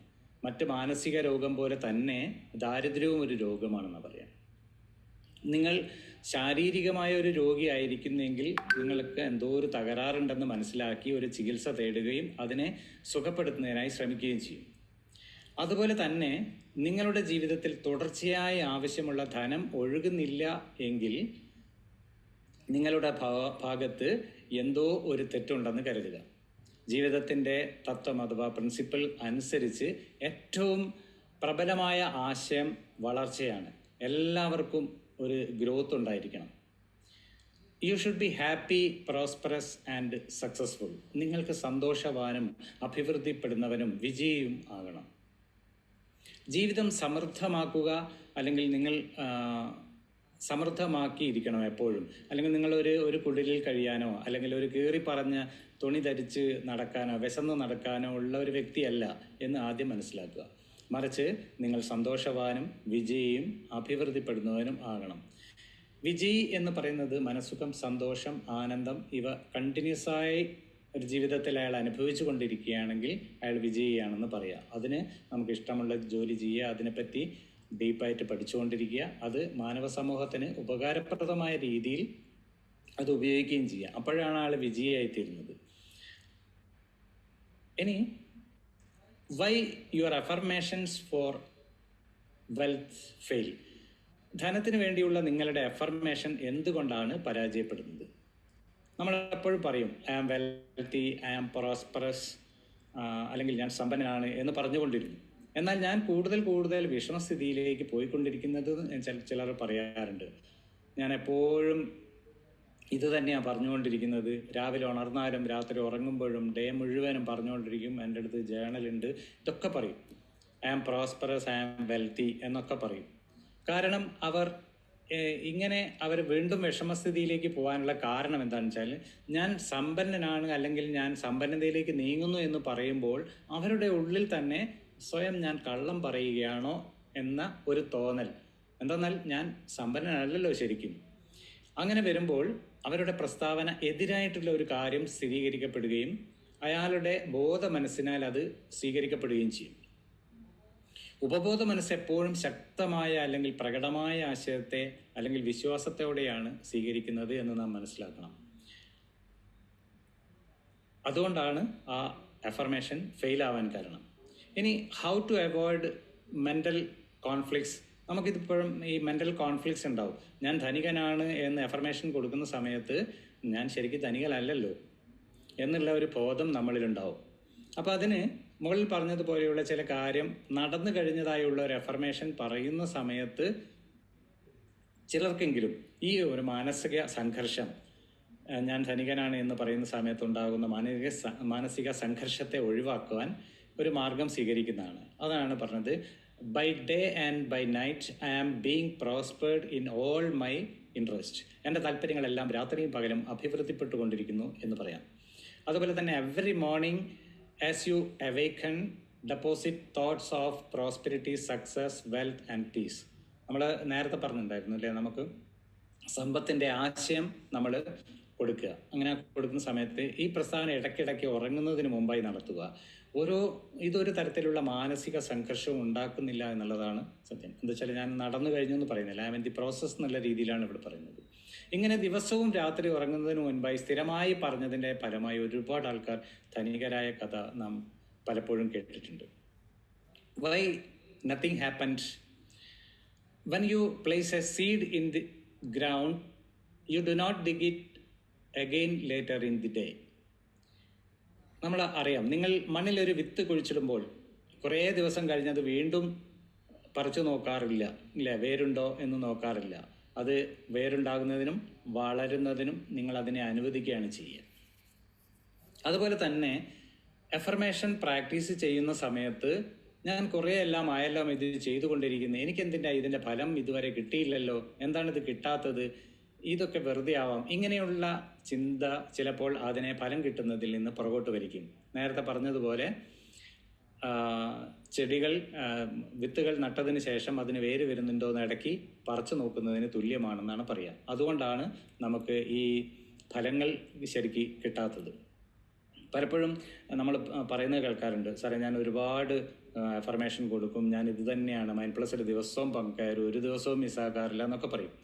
മറ്റ് മാനസിക രോഗം പോലെ തന്നെ ദാരിദ്ര്യവും ഒരു രോഗമാണെന്ന് പറയാം. നിങ്ങൾ ശാരീരികമായ ഒരു രോഗിയായിരിക്കുന്നെങ്കിൽ നിങ്ങൾക്ക് എന്തോ ഒരു തകരാറുണ്ടെന്ന് മനസ്സിലാക്കി ഒരു ചികിത്സ തേടുകയും അതിനെ സുഖപ്പെടുത്തുന്നതിനായി ശ്രമിക്കുകയും ചെയ്യും. അതുപോലെ തന്നെ നിങ്ങളുടെ ജീവിതത്തിൽ തുടർച്ചയായി ആവശ്യമുള്ള ധനം ഒഴുകുന്നില്ല എങ്കിൽ നിങ്ങളുടെ ഭാഗത്ത് എന്തോ ഒരു തെറ്റുണ്ടെന്ന് കരുതുക. ജീവിതത്തിൻ്റെ തത്വം അഥവാ പ്രിൻസിപ്പിൾ അനുസരിച്ച് ഏറ്റവും പ്രബലമായ ആശയം വളർച്ചയാണ്. എല്ലാവർക്കും ഒരു ഗ്രോത്ത് ഉണ്ടായിരിക്കണം. You should be happy, prosperous and successful. നിങ്ങൾക്ക് സന്തോഷവാനും അഭിവൃദ്ധിപ്പെടുന്നവനും വിജയിയും ആകണം. ജീവിതം സമൃദ്ധമാക്കുക, അല്ലെങ്കിൽ നിങ്ങൾ സമൃദ്ധമാക്കിയിരിക്കണം എപ്പോഴും. അല്ലെങ്കിൽ നിങ്ങൾ ഒരു കുടിലിൽ കഴിയാനോ അല്ലെങ്കിൽ ഒരു കീറിപ്പറഞ്ഞ തുണി ധരിച്ച് നടക്കാനോ വിശന്ന് നടക്കാനോ ഉള്ള ഒരു വ്യക്തിയല്ല എന്ന് ആദ്യം മനസ്സിലാക്കുക. മറിച്ച് നിങ്ങൾ സന്തോഷവാനും വിജയിയും അഭിവൃദ്ധിപ്പെടുന്നവനും ആകണം. വിജയി എന്ന് പറയുന്നത് മനസ്സുഖം, സന്തോഷം, ആനന്ദം ഇവ കണ്ടിന്യൂസായി ഒരു ജീവിതത്തിൽ അയാൾ അനുഭവിച്ചു കൊണ്ടിരിക്കുകയാണെങ്കിൽ അയാൾ വിജയിയാണെന്ന് പറയാം. അതിന് നമുക്ക് ഇഷ്ടമുള്ള ജോലി ചെയ്യുക, അതിനെപ്പറ്റി ഡീപ്പായിട്ട് പഠിച്ചുകൊണ്ടിരിക്കുക. അത് മാനവ സമൂഹത്തിന് ഉപകാരപ്രദമായ രീതിയിൽ അത് ഉപയോഗിക്കുകയും ചെയ്യുക. അപ്പോഴാണ് ആൾ വിജയിയായിത്തീരുന്നത്. ഇനി why your affirmations for wealth fail. ധനത്തിന് വേണ്ടിയുള്ള നിങ്ങളുടെ അഫർമേഷൻ എന്തുകൊണ്ടാണ് പരാജയപ്പെടുന്നത്? നമ്മൾ എപ്പോഴും പറയും I am wealthy, I am prosperous, അല്ലെങ്കിൽ ഞാൻ സമ്പന്നനാണ് എന്ന് പറഞ്ഞുകൊണ്ടിരുന്നു. എന്നാൽ ഞാൻ കൂടുതൽ വിഷമസ്ഥിതിയിലേക്ക് പോയിക്കൊണ്ടിരിക്കുന്നത് ചിലർ പറയാറുണ്ട്. ഞാൻ എപ്പോഴും ഇത് തന്നെയാണ് പറഞ്ഞുകൊണ്ടിരിക്കുന്നത്. രാവിലെ ഉണർന്നാലും രാത്രി ഉറങ്ങുമ്പോഴും ഡേ മുഴുവനും പറഞ്ഞുകൊണ്ടിരിക്കും. എൻ്റെ അടുത്ത് ജേണലുണ്ട്, ഇതൊക്കെ പറയും. I am prosperous, I am wealthy എന്നൊക്കെ പറയും. കാരണം അവർ വീണ്ടും വിഷമസ്ഥിതിയിലേക്ക് പോകാനുള്ള കാരണം എന്താണെന്ന് വെച്ചാൽ, ഞാൻ സമ്പന്നനാണ് അല്ലെങ്കിൽ ഞാൻ സമ്പന്നതയിലേക്ക് നീങ്ങുന്നു എന്ന് പറയുമ്പോൾ അവരുടെ ഉള്ളിൽ തന്നെ സ്വയം ഞാൻ കള്ളം പറയുകയാണോ എന്ന ഒരു തോന്നൽ. എന്തെന്നാൽ ഞാൻ സമ്പന്നനല്ലല്ലോ ശരിക്കും. അങ്ങനെ വരുമ്പോൾ അവരുടെ പ്രസ്താവന എതിരായിട്ടുള്ള ഒരു കാര്യം സ്ഥിരീകരിക്കപ്പെടുകയും അയാളുടെ ബോധ മനസ്സിനാൽ അത് സ്വീകരിക്കപ്പെടുകയും ചെയ്യും. ഉപബോധ മനസ്സ് എപ്പോഴും ശക്തമായ അല്ലെങ്കിൽ പ്രകടമായ ആശയത്തെ അല്ലെങ്കിൽ വിശ്വാസത്തോടെയാണ് സ്വീകരിക്കുന്നത് എന്ന് നാം മനസ്സിലാക്കണം. അതുകൊണ്ടാണ് ആ അഫർമേഷൻ ഫെയിൽ ആവാൻ കാരണം. ഇനി how to avoid mental conflicts. നമുക്കിതിപ്പോഴും ഈ മെൻ്റൽ കോൺഫ്ലിക്ട്സ് ഉണ്ടാവും. ഞാൻ ധനികനാണ് എന്ന് അഫർമേഷൻ കൊടുക്കുന്ന സമയത്ത് ഞാൻ ശരിക്കും ധനികനല്ലല്ലോ എന്നുള്ള ഒരു ബോധം നമ്മളിലുണ്ടാവും. അപ്പോൾ അതിന് മുകളിൽ പറഞ്ഞതുപോലെയുള്ള ചില കാര്യം നടന്നു കഴിഞ്ഞതായുള്ള ഒരു അഫർമേഷൻ പറയുന്ന സമയത്ത് ചിലർക്കെങ്കിലും ഈ ഒരു മാനസിക സംഘർഷം, ഞാൻ ധനികനാണ് എന്ന് പറയുന്ന സമയത്തുണ്ടാകുന്ന മാനസിക സംഘർഷത്തെ ഒഴിവാക്കുവാൻ ഒരു മാർഗം സ്വീകരിക്കുന്നതാണ്. അതാണ് പറഞ്ഞത്, by day and by night I am being prospered in all my interest. എൻ്റെ താല്പര്യങ്ങളെല്ലാം രാത്രിയും പകലും അഭിവൃദ്ധിപ്പെട്ടുകൊണ്ടിരിക്കുന്നു എന്ന് പറയാം. അതുപോലെ തന്നെ every morning as you awaken deposit thoughts of prosperity, success, wealth and peace. നമ്മൾ നേരത്തെ പറഞ്ഞിട്ടുണ്ടായിരുന്നു അല്ലേ, നമുക്ക് സമ്പത്തിൻ്റെ ആശയം നമ്മൾ കൊടുക്കുക. അങ്ങനെ കൊടുക്കുന്ന സമയത്ത് ഈ പ്രസ്താവന ഇടയ്ക്കിടയ്ക്ക് ഉറങ്ങുന്നതിന് മുമ്പായി നടത്തുക. ഇതൊരു തരത്തിലുള്ള മാനസിക സംഘർഷവും ഉണ്ടാക്കുന്നില്ല എന്നുള്ളതാണ് സത്യം. എന്താ വെച്ചാൽ ഞാൻ നടന്നു കഴിഞ്ഞു എന്ന് പറയുന്നില്ല, ഐ മീൻ ദി പ്രോസസ് എന്നുള്ള രീതിയിലാണ് ഇവിടെ പറയുന്നത്. ഇങ്ങനെ ദിവസവും രാത്രി ഉറങ്ങുന്നതിന് മുൻപായി സ്ഥിരമായി പറഞ്ഞതിൻ്റെ ഫലമായി ഒരുപാട് ആൾക്കാർ ധനികരായ കഥ നാം പലപ്പോഴും കേട്ടിട്ടുണ്ട്. Why nothing happened. When you place a seed in the ground you do not dig it again later in the day. നമ്മൾ അറിയാം, നിങ്ങൾ മണ്ണിലൊരു വിത്ത് കുഴിച്ചിടുമ്പോൾ കുറേ ദിവസം കഴിഞ്ഞത് വീണ്ടും പറിച്ചു നോക്കാറില്ല, ഇല്ലേ, വേരുണ്ടോ എന്ന് നോക്കാറില്ല. അത് വേരുണ്ടാകുന്നതിനും വളരുന്നതിനും നിങ്ങൾ അതിനെ അനുവദിക്കുകയാണ് ചെയ്യുക. അതുപോലെ തന്നെ അഫർമേഷൻ പ്രാക്ടീസ് ചെയ്യുന്ന സമയത്ത് ഞാൻ കുറേ എല്ലാം ആയെല്ലാം ഇത് ചെയ്തുകൊണ്ടിരിക്കുന്നത്, എനിക്കെന്തിൻ്റെ ഇതിൻ്റെ ഫലം ഇതുവരെ കിട്ടിയില്ലല്ലോ, എന്താണിത് കിട്ടാത്തത്, ഇതൊക്കെ വെറുതെ ആവാം, ഇങ്ങനെയുള്ള ചിന്ത ചിലപ്പോൾ അതിനെ ഫലം കിട്ടുന്നതിൽ നിന്ന് പുറകോട്ട് വലിക്കും. നേരത്തെ പറഞ്ഞതുപോലെ ചെടികൾ വിത്തുകൾ നട്ടതിന് ശേഷം അതിന് വേര് വരുന്നുണ്ടോ എന്ന് ഇടയ്ക്ക് പറിച്ചു നോക്കുന്നതിന് തുല്യമാണെന്നാണ് പറയുക. അതുകൊണ്ടാണ് നമുക്ക് ഈ ഫലങ്ങൾ ശരിക്ക് കിട്ടാത്തത്. പലപ്പോഴും നമ്മൾ പറയുന്നത് കേൾക്കാറുണ്ട്, സാറേ ഞാൻ ഒരുപാട് അഫർമേഷൻ കൊടുക്കും, ഞാൻ ഇത് തന്നെയാണ് മൈൻഡ് പ്ലസിൽ ദിവസവും പങ്കുകയറും, ഒരു ദിവസവും മിസ്സാക്കാറില്ല എന്നൊക്കെ പറയും.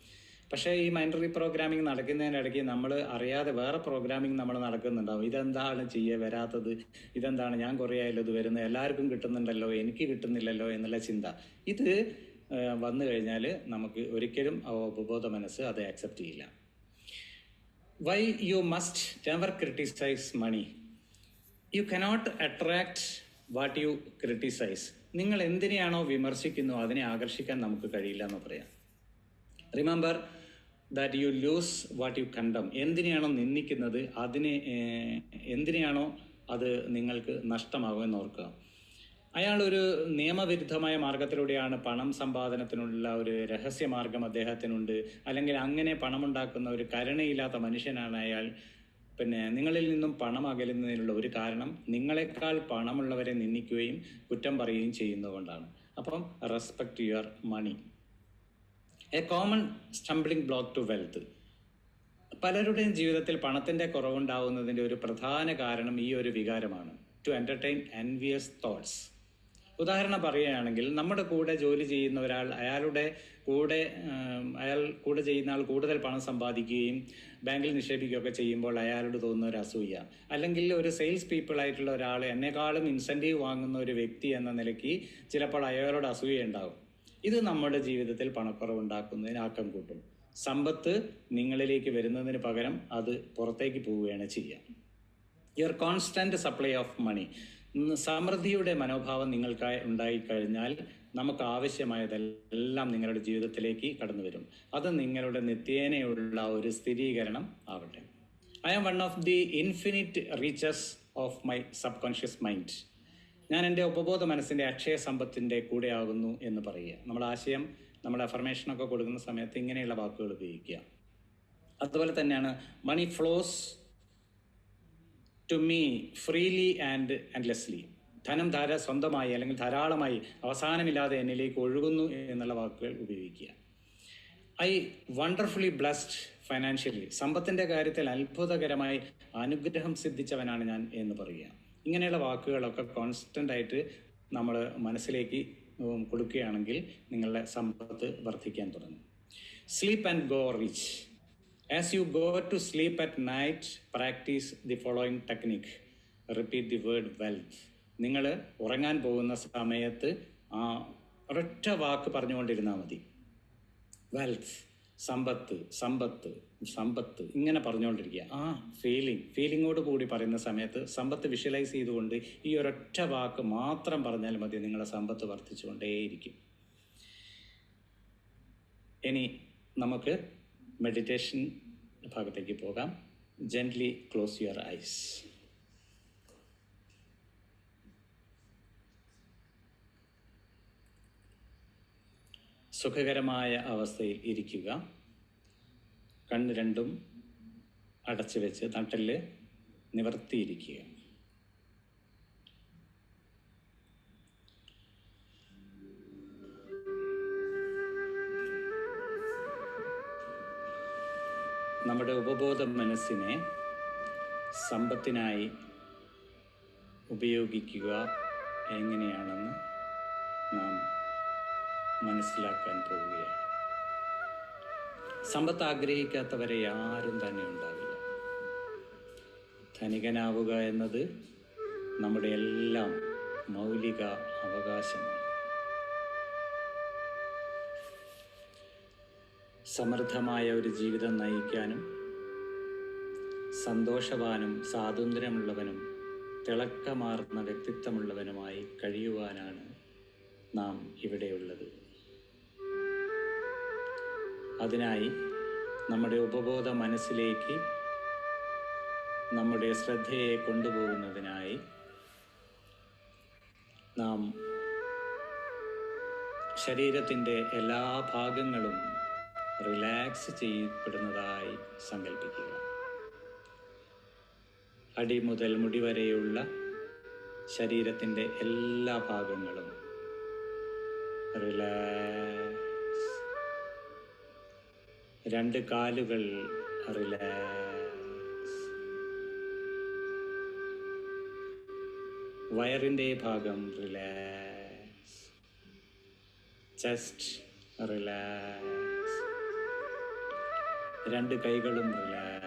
പക്ഷേ ഈ മൈൻഡ് റീപ്രോഗ്രാമിംഗ് നടക്കുന്നതിനിടയ്ക്ക് നമ്മൾ അറിയാതെ വേറെ പ്രോഗ്രാമിംഗ് നമ്മൾ നടക്കുന്നുണ്ടാവും. ഇതെന്താണ് ചെയ്യുക വരാത്തത്, ഇതെന്താണ് ഞാൻ കുറേ ആയാലും ഇത് വരുന്നത്, എല്ലാവർക്കും കിട്ടുന്നുണ്ടല്ലോ എനിക്ക് കിട്ടുന്നില്ലല്ലോ എന്നുള്ള ചിന്ത. ഇത് വന്നു കഴിഞ്ഞാൽ നമുക്ക് ഒരിക്കലും ഉപബോധ മനസ്സ് അത് ആക്സെപ്റ്റ് ചെയ്യില്ല. Why you must never criticise money. You cannot attract what you criticise. നിങ്ങൾ എന്തിനെയാണോ വിമർശിക്കുന്നു അതിനെ ആകർഷിക്കാൻ നമുക്ക് കഴിയില്ല എന്ന് പറയാം. Remember that you lose what you condemn. എന്തിനെയാണോ നിന്ദിക്കുന്നത് എന്തിനെയാണോ അത് നിങ്ങൾക്ക് നഷ്ടമാകുമെന്ന് ഓർക്കുക. അയാളൊരു നിയമവിരുദ്ധമായ മാർഗത്തിലൂടെയാണ് പണം സമ്പാദനത്തിനുള്ള ഒരു രഹസ്യമാർഗം അദ്ദേഹത്തിനുണ്ട്, അല്ലെങ്കിൽ അങ്ങനെ പണമുണ്ടാക്കുന്ന ഒരു കരുണയില്ലാത്ത മനുഷ്യനാണ് അയാൾ. പിന്നെ നിങ്ങളിൽ നിന്നും പണം അകലുന്നതിനുള്ള ഒരു കാരണം നിങ്ങളെക്കാൾ പണമുള്ളവരെ നിന്ദിക്കുകയും കുറ്റം പറയുകയും ചെയ്യുന്നതുകൊണ്ടാണ്. അപ്പം respect your money. A common stumbling block to wealth. പലരുടെയും ജീവിതത്തിൽ പണത്തിൻ്റെ കുറവുണ്ടാവുന്നതിൻ്റെ ഒരു പ്രധാന കാരണം ഈ ഒരു വികാരമാണ്, ടു എൻ്റർടൈൻ എൻവിയസ് തോട്ട്സ്. ഉദാഹരണം പറയുകയാണെങ്കിൽ നമ്മുടെ കൂടെ ജോലി ചെയ്യുന്ന ഒരാൾ അയാൾ കൂടെ ചെയ്യുന്ന ആൾ കൂടുതൽ പണം സമ്പാദിക്കുകയും ബാങ്കിൽ നിക്ഷേപിക്കുകയൊക്കെ ചെയ്യുമ്പോൾ അയാളോട് തോന്നുന്ന ഒരു അസൂയ, അല്ലെങ്കിൽ ഒരു സെയിൽസ് പീപ്പിൾ ആയിട്ടുള്ള ഒരാൾ എന്നെക്കാളും ഇൻസെൻറ്റീവ് വാങ്ങുന്ന ഒരു വ്യക്തി എന്ന നിലയ്ക്ക് ചിലപ്പോൾ അയാളോട് അസൂയ ഉണ്ടാകും. ഇത് നമ്മുടെ ജീവിതത്തിൽ പണക്കുറവുണ്ടാക്കുന്നതിന് ആക്കം കൂട്ടും. സമ്പത്ത് നിങ്ങളിലേക്ക് വരുന്നതിന് പകരം അത് പുറത്തേക്ക് പോവുകയാണ് ചെയ്യുക. Your constant supply of money, സമൃദ്ധിയുടെ മനോഭാവം നിങ്ങൾക്കായി ഉണ്ടായിക്കഴിഞ്ഞാൽ നമുക്ക് ആവശ്യമായതെല്ലാം നിങ്ങളുടെ ജീവിതത്തിലേക്ക് കടന്നു വരും. അത് നിങ്ങളുടെ നിത്യേനയുള്ള ഒരു സ്ഥിരീകരണം ആവട്ടെ. I am one of the infinite riches of my subconscious mind. ഞാൻ എൻ്റെ ഉപബോധ മനസ്സിൻ്റെ അക്ഷയ സമ്പത്തിൻ്റെ കൂടെയാകുന്നു എന്ന് പറയുക. നമ്മുടെ ആശയം, നമ്മുടെ അഫർമേഷനൊക്കെ കൊടുക്കുന്ന സമയത്ത് ഇങ്ങനെയുള്ള വാക്കുകൾ ഉപയോഗിക്കുക. അതുപോലെ തന്നെയാണ് money flows to me freely and endlessly. ധനം സ്വന്തമായി അല്ലെങ്കിൽ ധാരാളമായി അവസാനമില്ലാതെ എന്നിലേക്ക് ഒഴുകുന്നു എന്നുള്ള വാക്കുകൾ ഉപയോഗിക്കുക. I wonderfully blessed financially. സമ്പത്തിൻ്റെ കാര്യത്തിൽ അത്ഭുതകരമായി അനുഗ്രഹം സിദ്ധിച്ചവനാണ് ഞാൻ എന്ന് പറയുക. ഇങ്ങനെയുള്ള വാക്കുകളൊക്കെ കോൺസ്റ്റൻ്റ് ആയിട്ട് നമ്മൾ മനസ്സിലേക്ക് കൊടുക്കുകയാണെങ്കിൽ നിങ്ങളുടെ സമ്പത്ത് വർദ്ധിക്കാൻ തുടങ്ങും. Sleep and go rich. As you go to sleep at night, practice the following technique. Repeat the word wealth. നിങ്ങൾ ഉറങ്ങാൻ പോകുന്ന സമയത്ത് ഒരൊറ്റ വാക്ക് പറഞ്ഞുകൊണ്ടിരുന്നാൽ മതി. വെൽത്ത്, സമ്പത്ത്, സമ്പത്ത്, സമ്പത്ത്, ഇങ്ങനെ പറഞ്ഞുകൊണ്ടിരിക്കുക. ഫീലിങ്ങോട് കൂടി പറയുന്ന സമയത്ത് സമ്പത്ത് വിഷ്വലൈസ് ചെയ്തുകൊണ്ട് ഈ ഒരൊറ്റ വാക്ക് മാത്രം പറഞ്ഞാൽ മതി. നിങ്ങളുടെ സമ്പത്ത് വർദ്ധിച്ചുകൊണ്ടേയിരിക്കും. ഇനി നമുക്ക് മെഡിറ്റേഷൻ ഭാഗത്തേക്ക് പോകാം. Gently close your eyes. സുഖകരമായ അവസ്ഥയിൽ ഇരിക്കുക. കണ്ണ് രണ്ടും അടച്ചു വെച്ച് നട്ടെല്ല് നിവർത്തിയിരിക്കുക. നമ്മുടെ ഉപബോധ മനസ്സിനെ സമ്പത്തിനായി ഉപയോഗിക്കുക എങ്ങനെയാണെന്ന് നാം മനസ്സിലാക്കാൻ പോവുകയാണ്. സമ്പത്ത് ആഗ്രഹിക്കാത്തവരെ ആരും തന്നെ ഉണ്ടാവില്ല. ധനികനാവുക എന്നത് നമ്മുടെ എല്ലാം മൗലിക അവകാശമാണ്. സമൃദ്ധമായ ഒരു ജീവിതം നയിക്കാനും സന്തോഷവാനും സ്വാതന്ത്ര്യമുള്ളവനും തിളക്കമാർന്ന വ്യക്തിത്വമുള്ളവനുമായി കഴിയുവാനാണ് നാം ഇവിടെയുള്ളത്. അതിനായി നമ്മുടെ ഉപബോധ മനസ്സിലേക്ക് നമ്മുടെ ശ്രദ്ധയെ കൊണ്ടുപോകുന്നതിനായി നാം ശരീരത്തിൻ്റെ എല്ലാ ഭാഗങ്ങളും റിലാക്സ് ചെയ്യപ്പെടുന്നതായി സങ്കല്പിക്കുക. അടി മുതൽ മുടി വരെയുള്ള ശരീരത്തിൻ്റെ എല്ലാ ഭാഗങ്ങളും റിലാക്സ്. രണ്ട് കാലുകൾ റിലാക്സ്. വയറിൻ്റെ ഭാഗം റിലാക്സ്. Chest relax. രണ്ട് കൈകളും റിലാക്സ്.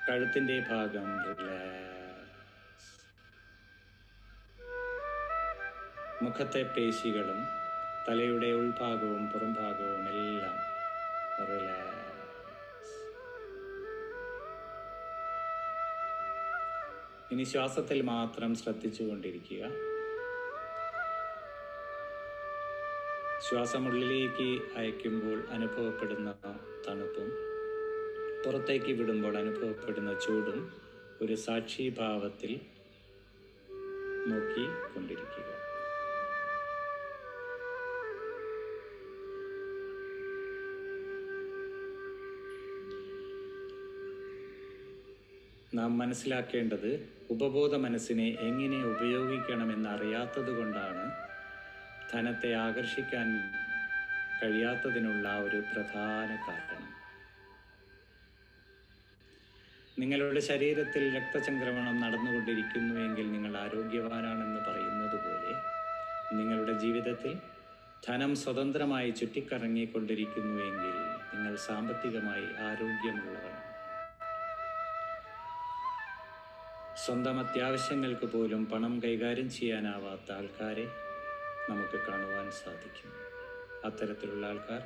കഴുത്തിൻ്റെ ഭാഗം റിലാക്സ്. മുഖത്തെ പേശികളും തലയുടെ ഉൾഭാഗവും പുറംഭാഗവും എല്ലാം റിലാക്സ്. ഇനി ശ്വാസത്തിൽ മാത്രം ശ്രദ്ധിച്ചുകൊണ്ടിരിക്കുക. ശ്വാസമുള്ളിലേക്ക് അയക്കുമ്പോൾ അനുഭവപ്പെടുന്ന തണുപ്പും പുറത്തേക്ക് വിടുമ്പോൾ അനുഭവപ്പെടുന്ന ചൂടും ഒരു സാക്ഷിഭാവത്തിൽ നോക്കിക്കൊണ്ടിരിക്കുക. നാം മനസ്സിലാക്കേണ്ടത് ഉപബോധ മനസ്സിനെ എങ്ങനെ ഉപയോഗിക്കണമെന്ന് അറിയാത്തത് കൊണ്ടാണ് ധനത്തെ ആകർഷിക്കാൻ കഴിയാത്തതിനുള്ള ഒരു പ്രധാന കാരണം. നിങ്ങളുടെ ശരീരത്തിൽ രക്തചംക്രമണം നടന്നുകൊണ്ടിരിക്കുന്നുവെങ്കിൽ നിങ്ങൾ ആരോഗ്യവാനാണെന്ന് പറയുന്നത് പോലെ നിങ്ങളുടെ ജീവിതത്തിൽ ധനം സ്വതന്ത്രമായി ചുറ്റിക്കറങ്ങിക്കൊണ്ടിരിക്കുന്നുവെങ്കിൽ നിങ്ങൾ സാമ്പത്തികമായി ആരോഗ്യമുള്ളവരാണ്. സ്വന്തം അത്യാവശ്യങ്ങൾക്ക് പോലും പണം കൈകാര്യം ചെയ്യാനാവാത്ത ആൾക്കാരെ നമുക്ക് കാണുവാൻ സാധിക്കും. അത്തരത്തിലുള്ള ആൾക്കാർ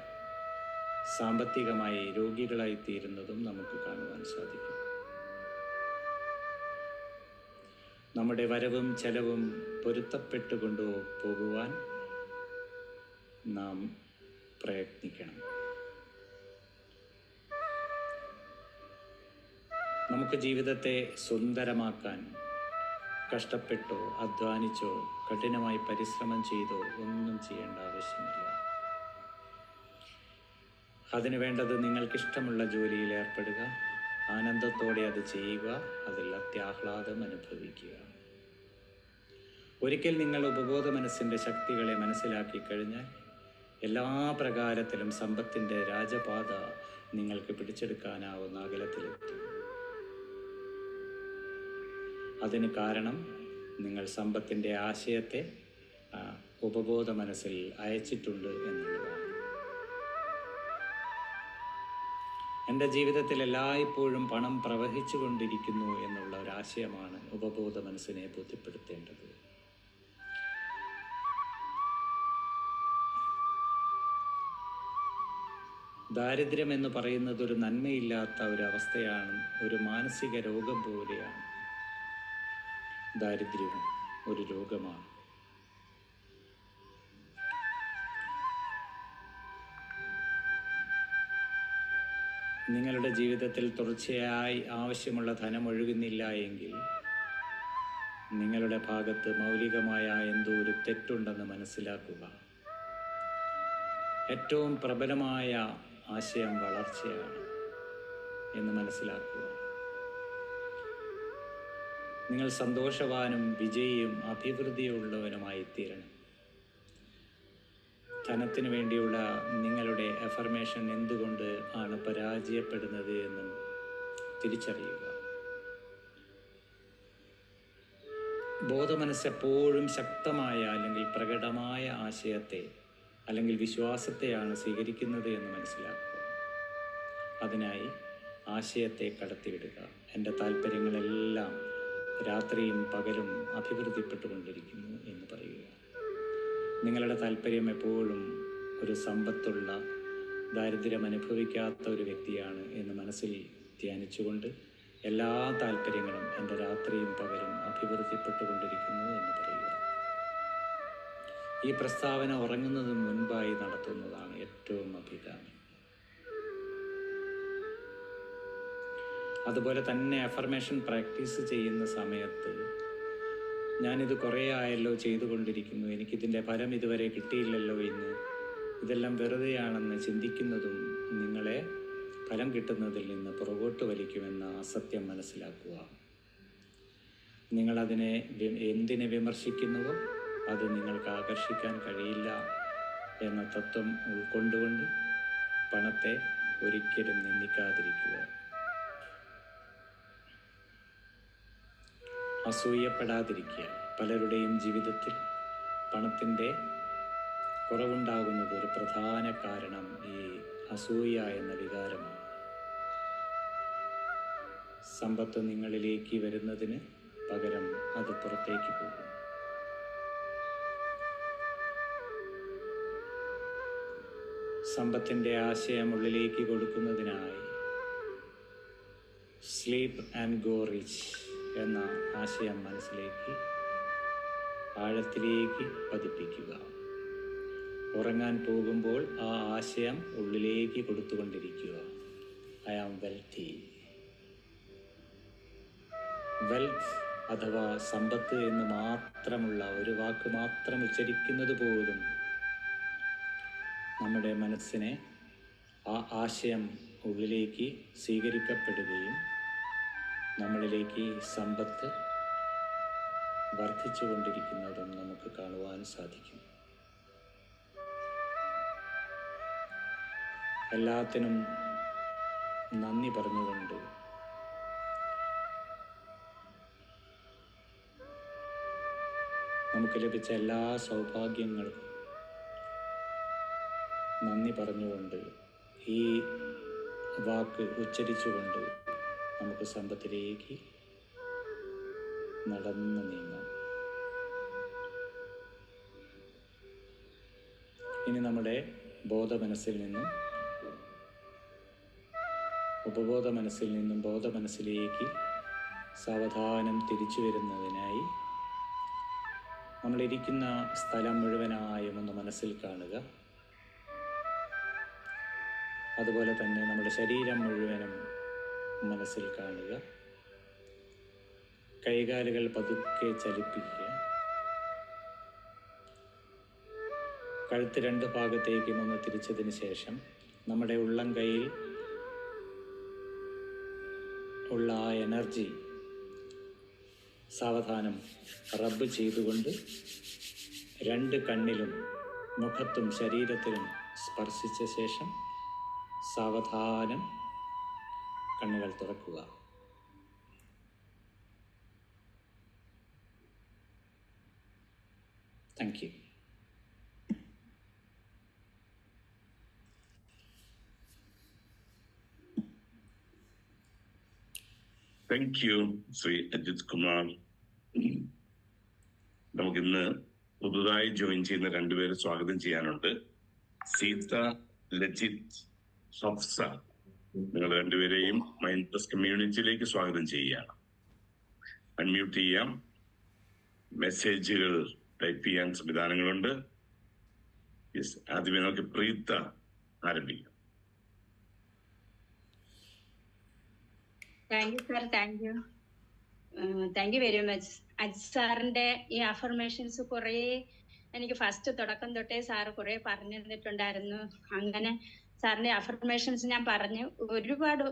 സാമ്പത്തികമായി രോഗികളായിത്തീരുന്നതും നമുക്ക് കാണുവാൻ സാധിക്കും. നമ്മുടെ വരവും ചെലവും പൊരുത്തപ്പെട്ടുകൊണ്ടു പോകുവാൻ നാം പ്രയത്നിക്കണം. നമുക്ക് ജീവിതത്തെ സുന്ദരമാക്കാൻ കഷ്ടപ്പെട്ടോ അധ്വാനിച്ചോ കഠിനമായി പരിശ്രമം ചെയ്തോ ഒന്നും ചെയ്യേണ്ട ആവശ്യമില്ല. അതിനു വേണ്ടത് നിങ്ങൾക്കിഷ്ടമുള്ള ജോലിയിൽ ഏർപ്പെടുക, ആനന്ദത്തോടെ അത് ചെയ്യുക, അതിൽ അത്യാഹ്ലാദം അനുഭവിക്കുക. ഒരിക്കൽ നിങ്ങൾ ഉപബോധ മനസ്സിൻ്റെ ശക്തികളെ മനസ്സിലാക്കി കഴിഞ്ഞാൽ എല്ലാ പ്രകാരത്തിലും സമ്പത്തിൻ്റെ രാജപാത നിങ്ങൾക്ക് പിടിച്ചെടുക്കാനാവുന്ന അകലത്തിലെത്തും. അതിന് കാരണം നിങ്ങൾ സമ്പത്തിൻ്റെ ആശയത്തെ ഉപബോധ മനസ്സിൽ അയച്ചിട്ടുണ്ട് എന്നുള്ളതാണ്. എൻ്റെ ജീവിതത്തിൽ എല്ലായ്പ്പോഴും പണം പ്രവഹിച്ചു കൊണ്ടിരിക്കുന്നു എന്നുള്ള ഒരാശയമാണ് ഉപബോധ മനസ്സിനെ ബോധ്യപ്പെടുത്തേണ്ടത്. ദാരിദ്ര്യം എന്ന് പറയുന്നത് ഒരു നന്മയില്ലാത്ത ഒരു അവസ്ഥയാണ്, ഒരു മാനസിക രോഗം പോലെയാണ്. ദാരിദ്ര്യം ഒരു രോഗമാണ്. നിങ്ങളുടെ ജീവിതത്തിൽ തുടർച്ചയായി ആവശ്യമുള്ള ധനം ഒഴുകുന്നില്ല എങ്കിൽ നിങ്ങളുടെ ഭാഗത്ത് മൗലികമായ എന്തോ ഒരു തെറ്റുണ്ടെന്ന് മനസ്സിലാക്കുക. ഏറ്റവും പ്രബലമായ ആശയം വളർച്ചയാണ് എന്ന് മനസ്സിലാക്കുക. നിങ്ങൾ സന്തോഷവാനും വിജയിയും അഭിവൃദ്ധിയുള്ളവനുമായി തീരണം. ധനത്തിന് വേണ്ടിയുള്ള നിങ്ങളുടെ അഫർമേഷൻ എന്തുകൊണ്ട് ആണ് പരാജയപ്പെടുന്നത് എന്നും തിരിച്ചറിയുക. ബോധമനസ്സെപ്പോഴും ശക്തമായ അല്ലെങ്കിൽ പ്രകടമായ ആശയത്തെ അല്ലെങ്കിൽ വിശ്വാസത്തെയാണ് സ്വീകരിക്കുന്നത് എന്ന് മനസ്സിലാക്കുക. അതിനായി ആശയത്തെ കടത്തിവിടുക. എൻ്റെ താല്പര്യങ്ങളെല്ലാം രാത്രിയും പകലും അഭിവൃദ്ധിപ്പെട്ടുകൊണ്ടിരിക്കുന്നു എന്ന് പറയുക. നിങ്ങളുടെ താല്പര്യം എപ്പോഴും ഒരു സമ്പത്തുള്ള, ദാരിദ്ര്യം അനുഭവിക്കാത്ത ഒരു വ്യക്തിയാണ് എന്ന് മനസ്സിൽ ധ്യാനിച്ചുകൊണ്ട് എല്ലാ താല്പര്യങ്ങളും എൻ്റെ രാത്രിയും പകലും അഭിവൃദ്ധിപ്പെട്ടുകൊണ്ടിരിക്കുന്നു എന്ന് പറയുക. ഈ പ്രസ്താവന ഉറങ്ങുന്നതിന് മുൻപായി നടത്തുന്നതാണ് ഏറ്റവും അഭികാമ്യം. അതുപോലെ തന്നെ അഫർമേഷൻ പ്രാക്ടീസ് ചെയ്യുന്ന സമയത്ത് ഞാനിത് കുറേ ആയല്ലോ ചെയ്തുകൊണ്ടിരിക്കുന്നു, എനിക്കിതിൻ്റെ ഫലം ഇതുവരെ കിട്ടിയില്ലല്ലോ എന്ന്, ഇതെല്ലാം വെറുതെയാണെന്ന് ചിന്തിക്കുന്നതും നിങ്ങളെ ഫലം കിട്ടുന്നതിൽ നിന്ന് പുറകോട്ട് വലിക്കുമെന്ന അസത്യം മനസ്സിലാക്കുക. നിങ്ങളതിനെ എന്തിനെ വിമർശിക്കുന്നുവോ അത് നിങ്ങൾക്ക് ആകർഷിക്കാൻ കഴിയില്ല എന്ന തത്വം ഉൾക്കൊണ്ടുകൊണ്ട് പണത്തെ ഒരിക്കലും നിന്ദിക്കാതിരിക്കുക. അസൂയപ്പെടാതിരിക്കുക. പലരുടെയും ജീവിതത്തിൽ പണത്തിൻ്റെ കുറവുണ്ടാകുന്നത് ഒരു പ്രധാന കാരണം ഈ അസൂയ എന്ന വികാരമാണ്. സമ്പത്ത് നിങ്ങളിലേക്ക് വരുന്നതിന് പകരം അത് പുറത്തേക്ക് പോകും. സമ്പത്തിൻ്റെ ആശയം ഉള്ളിലേക്ക് കൊടുക്കുന്നതിനായി സ്ലീപ്പ് ആൻഡ് ഗോ റിച്ച് എന്ന ആശയം മനസ്സിലേക്ക് ആഴത്തിലേക്ക് പതിപ്പിക്കുക. ഉറങ്ങാൻ പോകുമ്പോൾ ആ ആശയം ഉള്ളിലേക്ക് കൊടുത്തുകൊണ്ടിരിക്കുക. I am wealthy. വെൽത്ത് അഥവാ സമ്പത്ത് എന്ന് മാത്രമുള്ള ഒരു വാക്ക് മാത്രം ഉച്ചരിക്കുന്നത് പോലും നമ്മുടെ മനസ്സിനെ ആ ആശയം ഉള്ളിലേക്ക് സ്വീകരിക്കപ്പെടുകയും നമ്മളിലേക്ക് സമ്പത്ത് വർദ്ധിച്ചുകൊണ്ടിരിക്കുന്നതും നമുക്ക് കാണുവാൻ സാധിക്കും. എല്ലാത്തിനും നന്ദി പറഞ്ഞുകൊണ്ട് നമുക്ക് ലഭിച്ച എല്ലാ സൗഭാഗ്യങ്ങൾക്കും നന്ദി പറഞ്ഞുകൊണ്ട് ഈ വാക്ക് ഉച്ചരിച്ചുകൊണ്ട് നമുക്ക് സമ്പത്തിലേക്ക് നടന്നു നീങ്ങാം. ഇനി നമ്മുടെ ബോധമനസ്സിൽ നിന്നും ഉപബോധ മനസ്സിൽ നിന്നും ബോധ മനസ്സിലേക്ക് സാവധാനം തിരിച്ചു വരുന്നതിനായി നമ്മളിരിക്കുന്ന സ്ഥലം മുഴുവനായും ഒന്ന് മനസ്സിൽ കാണുക. അതുപോലെ തന്നെ നമ്മുടെ ശരീരം മുഴുവനും മനസ്സിൽ കാണുക. കൈകാലുകൾ പതുക്കെ ചലിപ്പിക്കുക. കഴുത്ത് രണ്ട് ഭാഗത്തേക്കും ഒന്ന് തിരിച്ചതിന് ശേഷം നമ്മുടെ ഉള്ളം കൈയിൽ ഉള്ള ആ എനർജി സാവധാനം റബ്ബ് ചെയ്തുകൊണ്ട് രണ്ട് കണ്ണിലും മുഖത്തും ശരീരത്തിലും സ്പർശിച്ച ശേഷം സാവധാനം കണ്ണുകൾ തുറക്കുക. Thank you. Thank you Shri Ajith Kumar. നമുക്കിന്ന് പുതുതായി ജോയിൻ ചെയ്യുന്ന രണ്ടുപേരെ സ്വാഗതം ചെയ്യാനുണ്ട്. സീത, ലജിത്, ഹഫ്സ, നിങ്ങൾ രണ്ടുപേരെയും മൈൻഡ് പ്ലസ് കമ്മ്യൂണിറ്റിയിലേക്ക് സ്വാഗതം ചെയ്യുകയാണ്. അൺമ്യൂട്ട് ചെയ്യാം. മെസ്സേജുകൾ ടൈപ്പ് ചെയ്യാൻ സംവിധാനങ്ങളുണ്ട്. ആദ്യമേ നമുക്ക് പ്രീത ആരംഭിക്കാം. Thank you sir, thank you very much. Ajith സാറിന്റെ ഈ അഫർമേഷൻസ് കുറേ എനിക്ക് ഫസ്റ്റ് തുടക്കം തൊട്ടേ സാറ് കുറെ പറഞ്ഞു തന്നിട്ടുണ്ടായിരുന്നു. അങ്ങനെ സാറിന്റെ അഫർമേഷൻസ് ഞാൻ പറഞ്ഞു ഒരുപാട്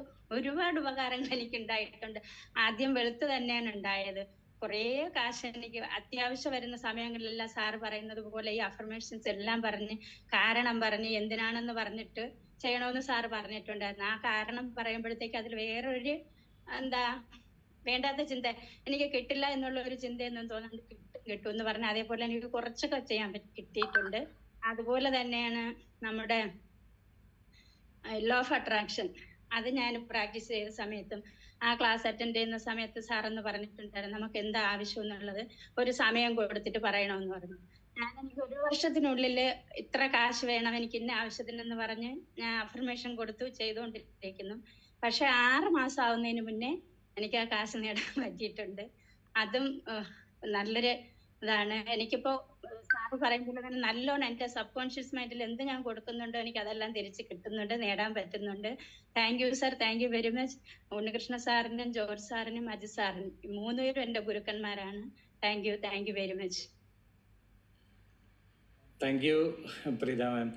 ഉപകാരങ്ങൾ എനിക്ക് ഉണ്ടായിട്ടുണ്ട്. ആദ്യം വെളുത്ത് തന്നെയാണ് ഉണ്ടായത്. കുറേ കാശ് എനിക്ക് അത്യാവശ്യം വരുന്ന സമയങ്ങളിലെല്ലാം സാറ് പറയുന്നത് പോലെ ഈ അഫർമേഷൻസ് എല്ലാം പറഞ്ഞ് കാരണം പറഞ്ഞ് എന്തിനാണെന്ന് പറഞ്ഞിട്ട് ചെയ്യണമെന്ന് സാറ് പറഞ്ഞിട്ടുണ്ടായിരുന്നു. ആ കാരണം പറയുമ്പോഴത്തേക്ക് അതിൽ വേറൊരു വേണ്ടാത്ത ചിന്ത എനിക്ക് കിട്ടില്ല എന്നുള്ള ഒരു ചിന്തയൊന്നും തോന്നുന്നുണ്ട്. കിട്ടും എന്ന് പറഞ്ഞാൽ അതേപോലെ എനിക്ക് കുറച്ചൊക്കെ ചെയ്യാൻ കിട്ടിയിട്ടുണ്ട്. അതുപോലെ തന്നെയാണ് നമ്മുടെ ലോ ഓഫ് അട്രാക്ഷൻ. അത് ഞാൻ പ്രാക്ടീസ് ചെയ്ത സമയത്തും ആ ക്ലാസ് അറ്റൻഡ് ചെയ്യുന്ന സമയത്ത് സാറെന്ന് പറഞ്ഞിട്ടുണ്ടായിരുന്നു നമുക്ക് എന്താ ആവശ്യം എന്നുള്ളത് ഒരു സമയം കൊടുത്തിട്ട് പറയണമെന്ന് പറഞ്ഞു. എനിക്ക് 1 വർഷത്തിനുള്ളിൽ ഇത്ര കാശ് വേണം എനിക്ക് ഇന്ന ആവശ്യത്തിനെന്ന് പറഞ്ഞ് ഞാൻ അഫർമേഷൻ കൊടുത്തു ചെയ്തുകൊണ്ടിരിക്കുന്നു. പക്ഷെ 6 മാസം ആവുന്നതിന് മുന്നേ എനിക്ക് ആ കാശ് നേടാൻ പറ്റിയിട്ടുണ്ട്. അതും നല്ലൊരു ഇതാണ്. എനിക്കിപ്പോ സാറ് പറയുമ്പോൾ തന്നെ നല്ലോണം എന്റെ സബ് കോൺഷ്യസ് മൈൻഡിൽ എന്ത് ഞാൻ കൊടുക്കുന്നുണ്ടോ എനിക്ക് അതെല്ലാം തിരിച്ച് കിട്ടുന്നുണ്ട്, നേടാൻ പറ്റുന്നുണ്ട്. Thank you sir, thank you very much. Unnikrishna സാറിനും ജോർജ് സാറിനും അജിത് സാറിനും 3 പേരും എന്റെ ഗുരുക്കന്മാരാണ്. Thank you very much. Thank you Preetha ma'am.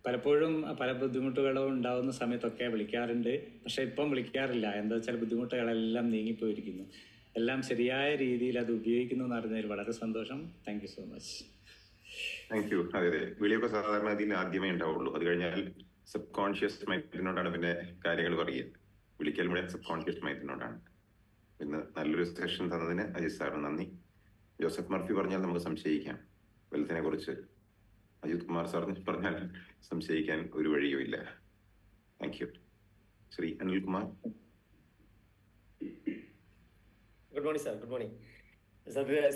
പലപ്പോഴും പല ബുദ്ധിമുട്ടുകളും ഉണ്ടാവുന്ന സമയത്തൊക്കെ വിളിക്കാറുണ്ട്. പക്ഷെ ഇപ്പം വിളിക്കാറില്ല. എന്താ വെച്ചാൽ ബുദ്ധിമുട്ടുകളെല്ലാം നീങ്ങിപ്പോയിരിക്കുന്നു. എല്ലാം ശരിയായ രീതിയിൽ അത് ഉപയോഗിക്കുന്നു എന്ന് അറിഞ്ഞതിൽ വളരെ സന്തോഷം. Thank you so much. Thank U. അതെ, വിളിയൊക്കെ സാധാരണ അതിൽ ആദ്യമേ ഉണ്ടാവുള്ളൂ. അത് കഴിഞ്ഞാൽ സബ് കോൺഷ്യസ് മൈൻഡിനോടാണ് പിന്നെ കാര്യങ്ങൾ പറയുക. വിളിക്കൽ മുഴുവൻ സബ് കോൺഷ്യസ് മൈൻഡിനോടാണ്. ഇന്ന് നല്ലൊരു സെഷൻ തന്നതിന് അജിത് സാറിന് നന്ദി. ജോസഫ് മർഫി പറഞ്ഞാൽ നമുക്ക് സംശയിക്കാം. വെൽത്തിനെ കുറിച്ച് അജിത് കുമാർ സാർ പറഞ്ഞാൽ സംശയിക്കാൻ ഒരു വഴിയുമില്ല. Thank you. Shri Anilkumar. Good morning sir. Good morning